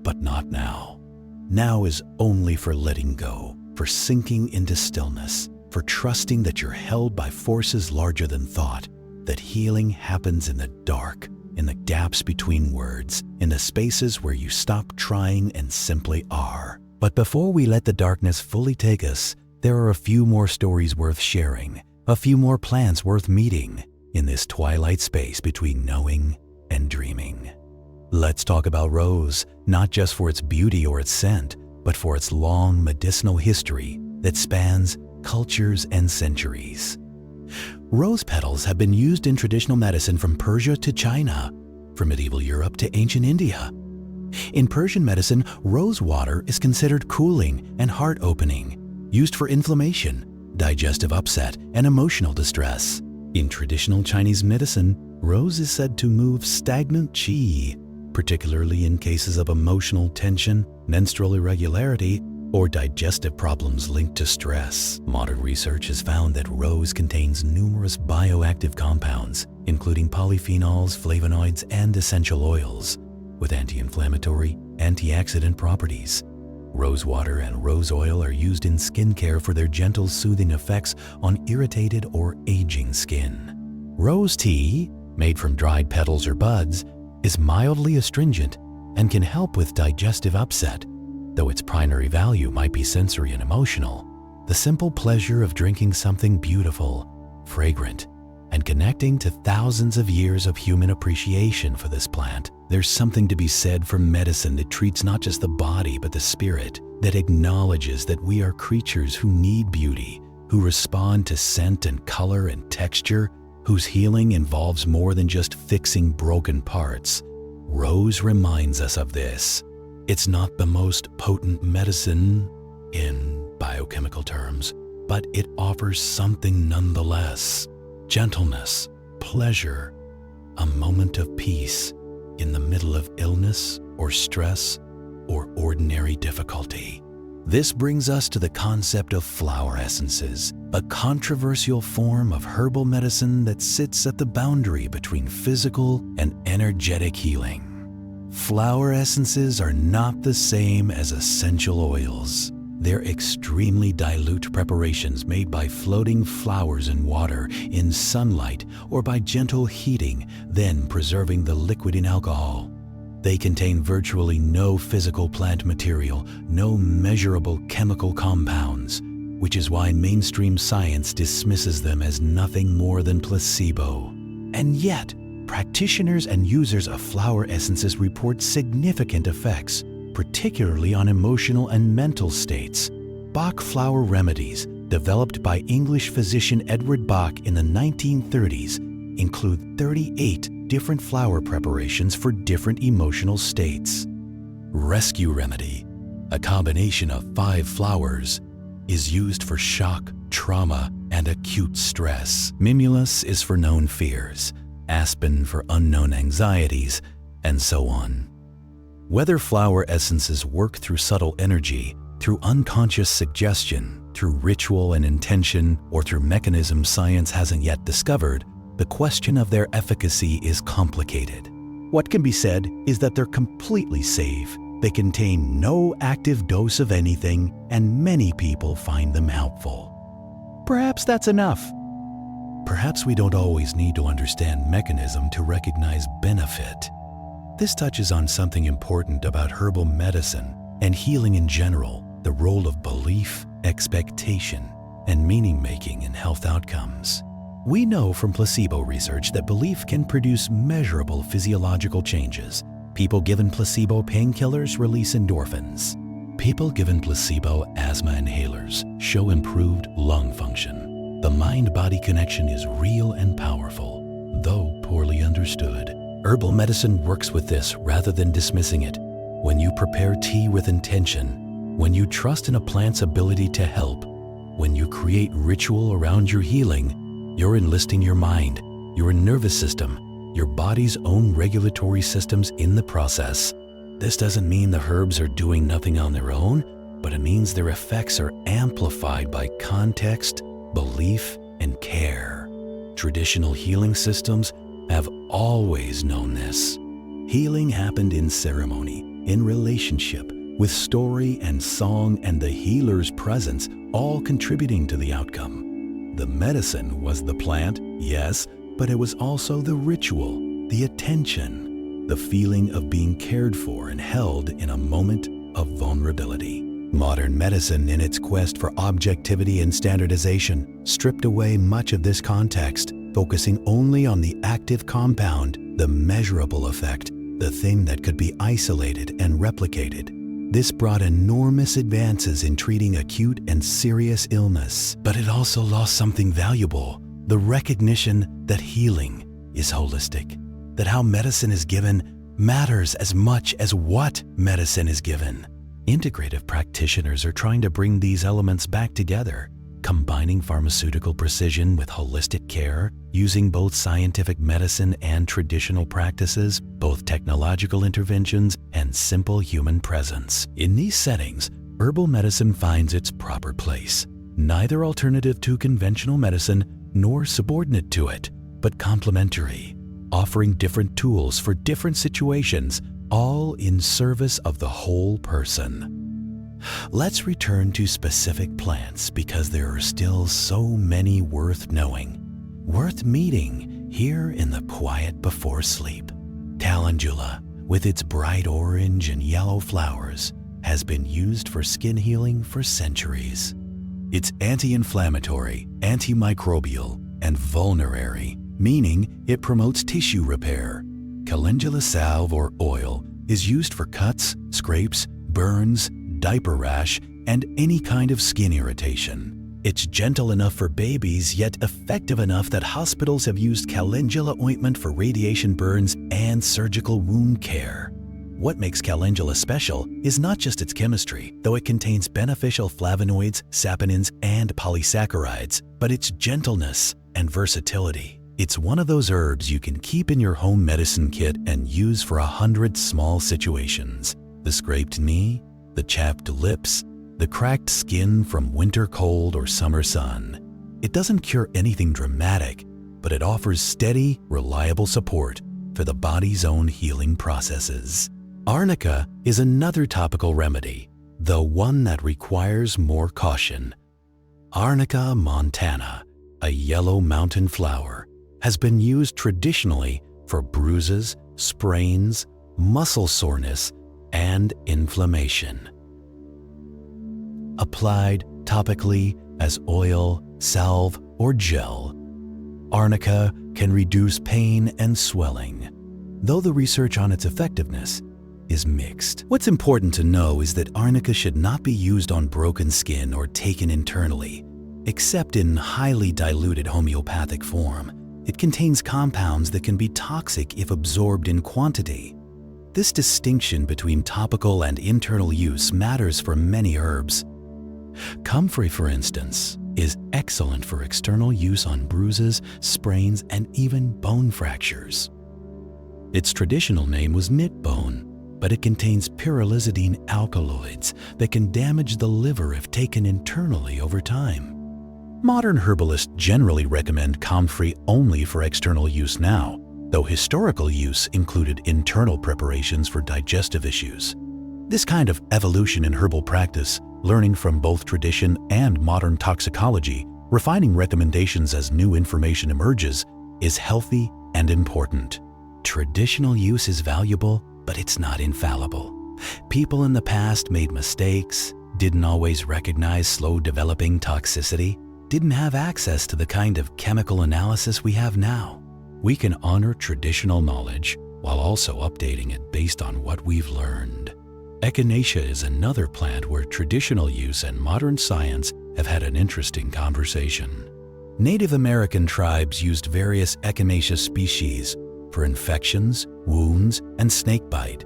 But not now. Now is only for letting go, for sinking into stillness, for trusting that you're held by forces larger than thought, that healing happens in the dark, in the gaps between words, in the spaces where you stop trying and simply are. But before we let the darkness fully take us, there are a few more stories worth sharing, a few more plants worth meeting in this twilight space between knowing and dreaming. Let's talk about rose, not just for its beauty or its scent, but for its long medicinal history that spans cultures and centuries. Rose petals have been used in traditional medicine from Persia to China, from medieval Europe to ancient India. In Persian medicine, rose water is considered cooling and heart-opening, used for inflammation, digestive upset, and emotional distress. In traditional Chinese medicine, rose is said to move stagnant qi, particularly in cases of emotional tension, menstrual irregularity, or digestive problems linked to stress. Modern research has found that rose contains numerous bioactive compounds, including polyphenols, flavonoids, and essential oils, with anti-inflammatory, antioxidant properties. Rosewater and rose oil are used in skincare for their gentle soothing effects on irritated or aging skin. Rose tea, made from dried petals or buds, is mildly astringent and can help with digestive upset, though its primary value might be sensory and emotional. The simple pleasure of drinking something beautiful, fragrant, and connecting to thousands of years of human appreciation for this plant. There's something to be said for medicine that treats not just the body but the spirit, that acknowledges that we are creatures who need beauty, who respond to scent and color and texture, whose healing involves more than just fixing broken parts. Rose reminds us of this. It's not the most potent medicine in biochemical terms, but it offers something nonetheless. Gentleness, pleasure, a moment of peace in the middle of illness or stress or ordinary difficulty. This brings us to the concept of flower essences, a controversial form of herbal medicine that sits at the boundary between physical and energetic healing. Flower essences are not the same as essential oils. They're extremely dilute preparations made by floating flowers in water, in sunlight, or by gentle heating, then preserving the liquid in alcohol. They contain virtually no physical plant material, no measurable chemical compounds, which is why mainstream science dismisses them as nothing more than placebo. And yet, practitioners and users of flower essences report significant effects, particularly on emotional and mental states. Bach Flower Remedies, developed by English physician Edward Bach in the 1930s, include 38 different flower preparations for different emotional states. Rescue Remedy, a combination of 5 flowers, is used for shock, trauma, and acute stress. Mimulus is for known fears, aspen for unknown anxieties, and so on. Whether flower essences work through subtle energy, through unconscious suggestion, through ritual and intention, or through mechanisms science hasn't yet discovered, the question of their efficacy is complicated. What can be said is that they're completely safe. They contain no active dose of anything, and many people find them helpful. Perhaps that's enough. Perhaps we don't always need to understand mechanism to recognize benefit. This touches on something important about herbal medicine and healing in general, the role of belief, expectation, and meaning-making in health outcomes. We know from placebo research that belief can produce measurable physiological changes. People given placebo painkillers release endorphins. People given placebo asthma inhalers show improved lung function. The mind-body connection is real and powerful, though poorly understood. Herbal medicine works with this rather than dismissing it. When you prepare tea with intention, when you trust in a plant's ability to help, when you create ritual around your healing, you're enlisting your mind, your nervous system, your body's own regulatory systems in the process. This doesn't mean the herbs are doing nothing on their own, but it means their effects are amplified by context, belief, and care. Traditional healing systems have always known this. Healing happened in ceremony, in relationship, with story and song and the healer's presence all contributing to the outcome. The medicine was the plant, yes, but it was also the ritual, the attention, the feeling of being cared for and held in a moment of vulnerability. Modern medicine, in its quest for objectivity and standardization, stripped away much of this context, focusing only on the active compound, the measurable effect, the thing that could be isolated and replicated. This brought enormous advances in treating acute and serious illness, but it also lost something valuable, the recognition that healing is holistic, that how medicine is given matters as much as what medicine is given. Integrative practitioners are trying to bring these elements back together, combining pharmaceutical precision with holistic care, using both scientific medicine and traditional practices, both technological interventions and simple human presence. In these settings, herbal medicine finds its proper place, neither alternative to conventional medicine nor subordinate to it, but complementary, offering different tools for different situations, all in service of the whole person. Let's return to specific plants because there are still so many worth knowing, worth meeting here in the quiet before sleep. Calendula, with its bright orange and yellow flowers, has been used for skin healing for centuries. It's anti-inflammatory, antimicrobial, and vulnerary, meaning it promotes tissue repair. Calendula salve or oil is used for cuts, scrapes, burns, diaper rash, and any kind of skin irritation. It's gentle enough for babies, yet effective enough that hospitals have used calendula ointment for radiation burns and surgical wound care. What makes calendula special is not just its chemistry, though it contains beneficial flavonoids, saponins, and polysaccharides, but its gentleness and versatility. It's one of those herbs you can keep in your home medicine kit and use for 100 small situations. The scraped knee, the chapped lips, the cracked skin from winter cold or summer sun. It doesn't cure anything dramatic, but it offers steady, reliable support for the body's own healing processes. Arnica is another topical remedy, though one that requires more caution. Arnica montana, a yellow mountain flower, has been used traditionally for bruises, sprains, muscle soreness, and inflammation. Applied topically as oil, salve, or gel, arnica can reduce pain and swelling, though the research on its effectiveness is mixed. What's important to know is that arnica should not be used on broken skin or taken internally, except in highly diluted homeopathic form. It contains compounds that can be toxic if absorbed in quantity. This distinction between topical and internal use matters for many herbs. Comfrey, for instance, is excellent for external use on bruises, sprains, and even bone fractures. Its traditional name was knitbone, but it contains pyrrolizidine alkaloids that can damage the liver if taken internally over time. Modern herbalists generally recommend comfrey only for external use now, though historical use included internal preparations for digestive issues. This kind of evolution in herbal practice, learning from both tradition and modern toxicology, refining recommendations as new information emerges, is healthy and important. Traditional use is valuable, but it's not infallible. People in the past made mistakes, didn't always recognize slow developing toxicity, didn't have access to the kind of chemical analysis we have now. We can honor traditional knowledge while also updating it based on what we've learned. Echinacea is another plant where traditional use and modern science have had an interesting conversation. Native American tribes used various Echinacea species for infections, wounds, and snakebite.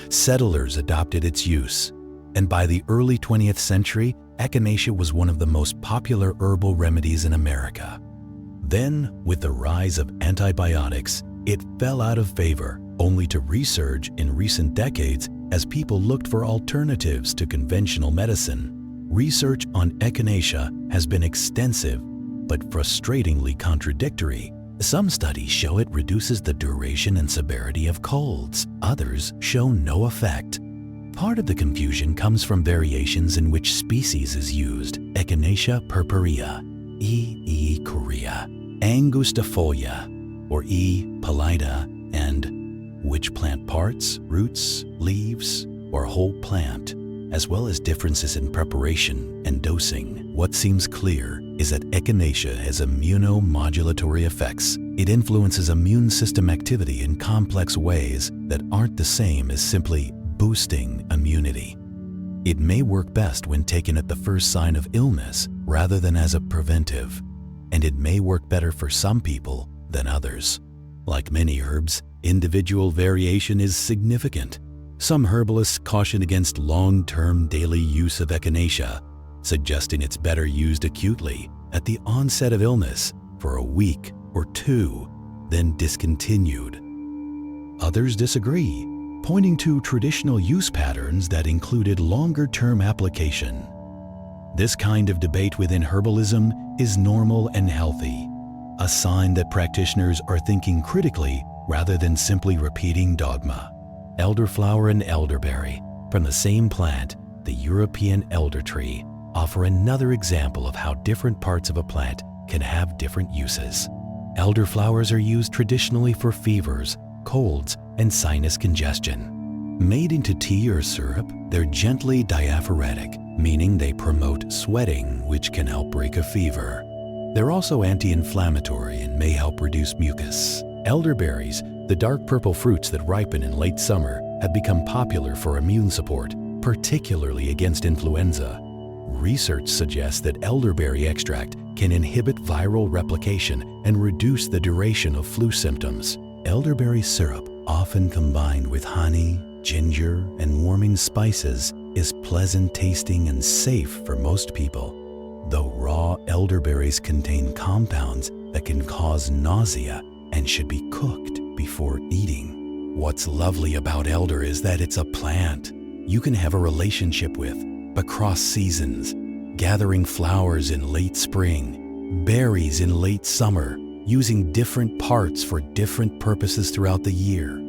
Settlers adopted its use, and by the early 20th century, Echinacea was one of the most popular herbal remedies in America. Then, with the rise of antibiotics, it fell out of favor, only to resurge in recent decades as people looked for alternatives to conventional medicine. Research on Echinacea has been extensive, but frustratingly contradictory. Some studies show it reduces the duration and severity of colds. Others show no effect. Part of the confusion comes from variations in which species is used: Echinacea purpurea, E. corea, angustifolia, or E. pallida, and which plant parts, roots, leaves, or whole plant, as well as differences in preparation and dosing. What seems clear is that Echinacea has immunomodulatory effects. It influences immune system activity in complex ways that aren't the same as simply boosting immunity. It may work best when taken at the first sign of illness rather than as a preventive, and it may work better for some people than others. Like many herbs, individual variation is significant. Some herbalists caution against long-term daily use of Echinacea, suggesting it's better used acutely at the onset of illness for a week or two, then discontinued. Others disagree, pointing to traditional use patterns that included longer-term application. This kind of debate within herbalism is normal and healthy, a sign that practitioners are thinking critically rather than simply repeating dogma. Elderflower and elderberry, from the same plant, the European elder tree offer another example of how different parts of a plant can have different uses. Elderflowers are used traditionally for fevers, colds, and sinus congestion. Made into tea or syrup, they're gently diaphoretic, meaning they promote sweating, which can help break a fever. They're also anti-inflammatory and may help reduce mucus. Elderberries, the dark purple fruits that ripen in late summer, have become popular for immune support, particularly against influenza. Research suggests that elderberry extract can inhibit viral replication and reduce the duration of flu symptoms. Elderberry syrup, often combined with honey, ginger, and warming spices, is pleasant tasting and safe for most people. Though raw elderberries contain compounds that can cause nausea and should be cooked before eating. What's lovely about elder is that it's a plant you can have a relationship with across seasons, gathering flowers in late spring, berries in late summer, using different parts for different purposes throughout the year.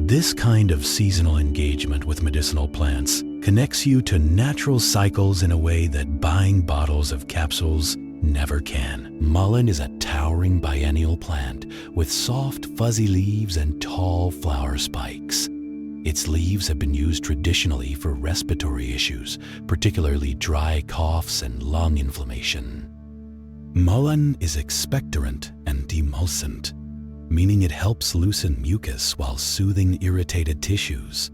This kind of seasonal engagement with medicinal plants connects you to natural cycles in a way that buying bottles of capsules never can. Mullein is a towering biennial plant with soft, fuzzy leaves and tall flower spikes. Its leaves have been used traditionally for respiratory issues, particularly dry coughs and lung inflammation. Mullein is expectorant and demulcent, meaning it helps loosen mucus while soothing irritated tissues.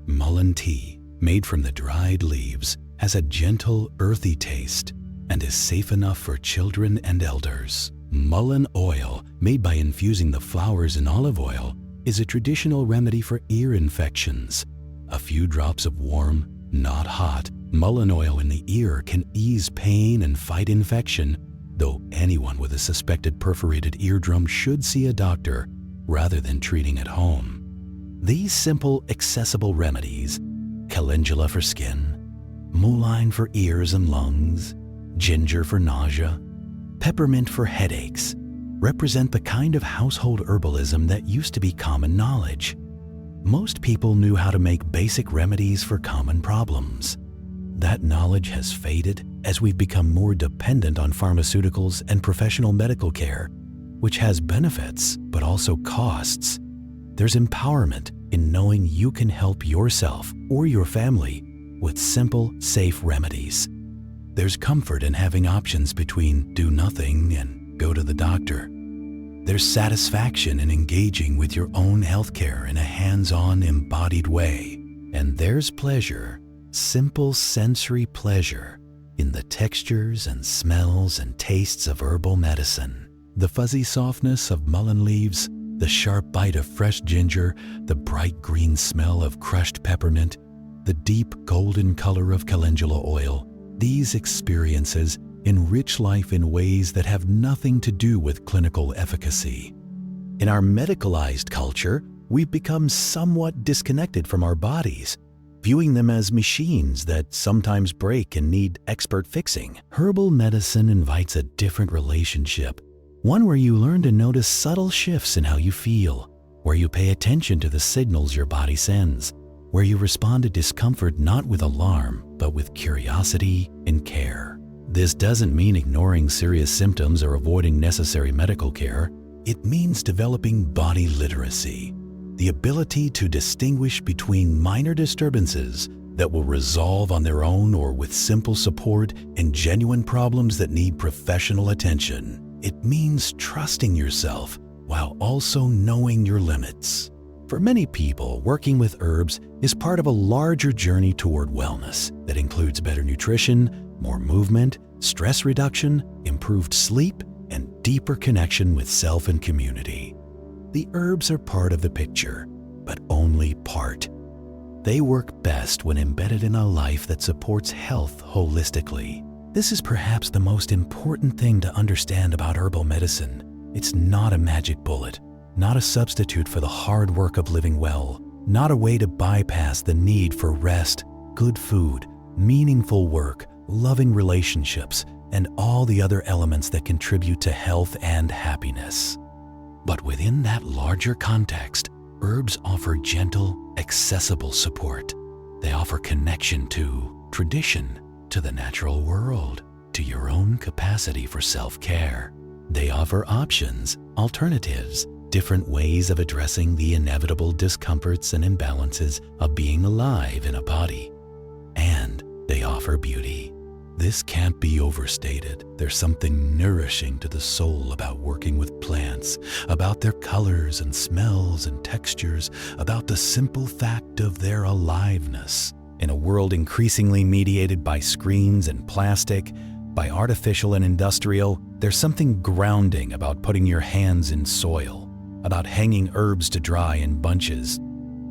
Mullein tea, made from the dried leaves, has a gentle, earthy taste and is safe enough for children and elders. Mullein oil, made by infusing the flowers in olive oil, is a traditional remedy for ear infections. A few drops of warm, not hot, mullein oil in the ear can ease pain and fight infection, though anyone with a suspected perforated eardrum should see a doctor rather than treating at home. These simple, accessible remedies, calendula for skin, mullein for ears and lungs, ginger for nausea, peppermint for headaches, represent the kind of household herbalism that used to be common knowledge. Most people knew how to make basic remedies for common problems. That knowledge has faded as we've become more dependent on pharmaceuticals and professional medical care, which has benefits but also costs. There's empowerment in knowing you can help yourself or your family with simple, safe remedies. There's comfort in having options between do nothing and go to the doctor. There's satisfaction in engaging with your own healthcare in a hands-on, embodied way. And there's pleasure, simple sensory pleasure, in the textures and smells and tastes of herbal medicine. The fuzzy softness of mullein leaves, the sharp bite of fresh ginger, the bright green smell of crushed peppermint, the deep golden color of calendula oil. These experiences enrich life in ways that have nothing to do with clinical efficacy. In our medicalized culture, we've become somewhat disconnected from our bodies, viewing them as machines that sometimes break and need expert fixing. Herbal medicine invites a different relationship, one where you learn to notice subtle shifts in how you feel, where you pay attention to the signals your body sends, where you respond to discomfort not with alarm, but with curiosity and care. This doesn't mean ignoring serious symptoms or avoiding necessary medical care. It means developing body literacy, the ability to distinguish between minor disturbances that will resolve on their own or with simple support and genuine problems that need professional attention. It means trusting yourself while also knowing your limits. For many people, working with herbs is part of a larger journey toward wellness that includes better nutrition, more movement, stress reduction, improved sleep, and deeper connection with self and community. The herbs are part of the picture, but only part. They work best when embedded in a life that supports health holistically. This is perhaps the most important thing to understand about herbal medicine. It's not a magic bullet, not a substitute for the hard work of living well, not a way to bypass the need for rest, good food, meaningful work, loving relationships, and all the other elements that contribute to health and happiness. But within that larger context, herbs offer gentle, accessible support. They offer connection to tradition, to the natural world, to your own capacity for self-care. They offer options, alternatives, different ways of addressing the inevitable discomforts and imbalances of being alive in a body. And they offer beauty. This can't be overstated. There's something nourishing to the soul about working with plants, about their colors and smells and textures, about the simple fact of their aliveness. In a world increasingly mediated by screens and plastic, by artificial and industrial, there's something grounding about putting your hands in soil, about hanging herbs to dry in bunches,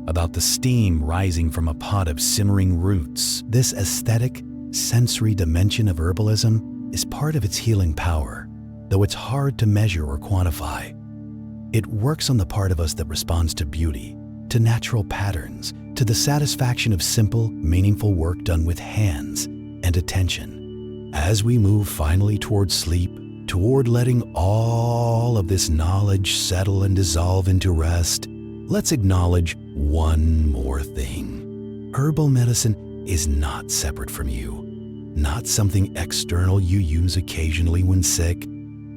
about the steam rising from a pot of simmering roots. This aesthetic, sensory dimension of herbalism is part of its healing power, though it's hard to measure or quantify. It works on the part of us that responds to beauty, to natural patterns, to the satisfaction of simple, meaningful work done with hands and attention. As we move finally toward sleep, toward letting all of this knowledge settle and dissolve into rest, let's acknowledge one more thing. Herbal medicine is not separate from you, not something external you use occasionally when sick.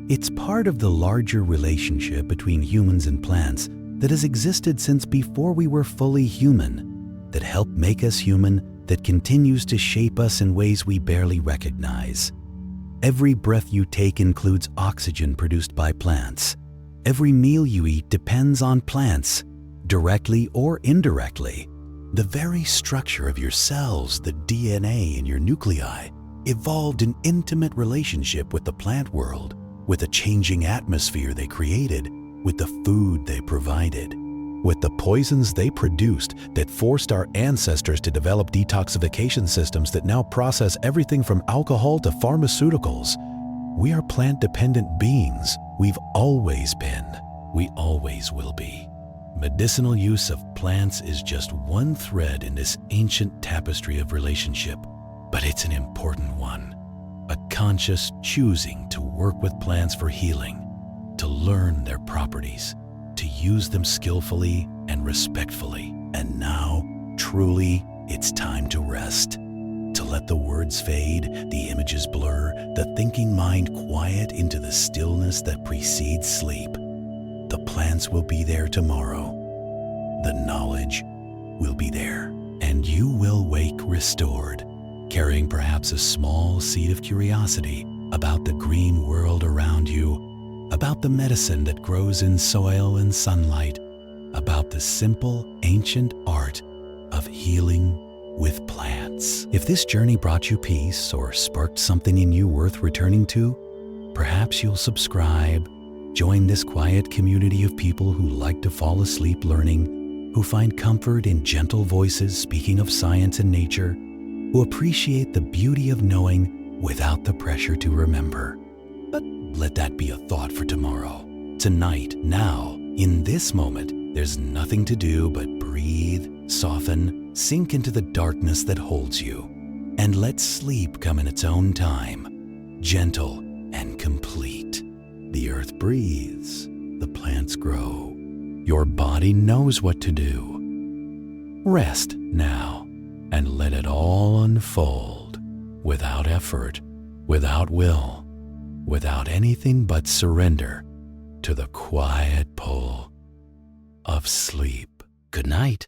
It's part of the larger relationship between humans and plants that has existed since before we were fully human, that helped make us human, that continues to shape us in ways we barely recognize. Every breath you take includes oxygen produced by plants. Every meal you eat depends on plants, directly or indirectly. The very structure of your cells, the DNA in your nuclei, evolved an intimate relationship with the plant world, with the changing atmosphere they created, with the food they provided, with the poisons they produced that forced our ancestors to develop detoxification systems that now process everything from alcohol to pharmaceuticals. We are plant-dependent beings. We've always been. We always will be. Medicinal use of plants is just one thread in this ancient tapestry of relationship, but it's an important one. A conscious choosing to work with plants for healing, to learn their properties, to use them skillfully and respectfully. And now, truly, it's time to rest, to let the words fade, the images blur, the thinking mind quiet into the stillness that precedes sleep. The plants will be there tomorrow. The knowledge will be there, and you will wake restored, carrying perhaps a small seed of curiosity about the green world around you, about the medicine that grows in soil and sunlight, about the simple, ancient art of healing with plants. If this journey brought you peace or sparked something in you worth returning to, perhaps you'll subscribe, join this quiet community of people who like to fall asleep learning, who find comfort in gentle voices speaking of science and nature, who appreciate the beauty of knowing without the pressure to remember. But let that be a thought for tomorrow. Tonight, now, in this moment, there's nothing to do but breathe, soften, sink into the darkness that holds you, and let sleep come in its own time, gentle and complete. The earth breathes, the plants grow. Your body knows what to do. Rest now and let it all unfold without effort, without will, without anything but surrender to the quiet pull of sleep. Good night.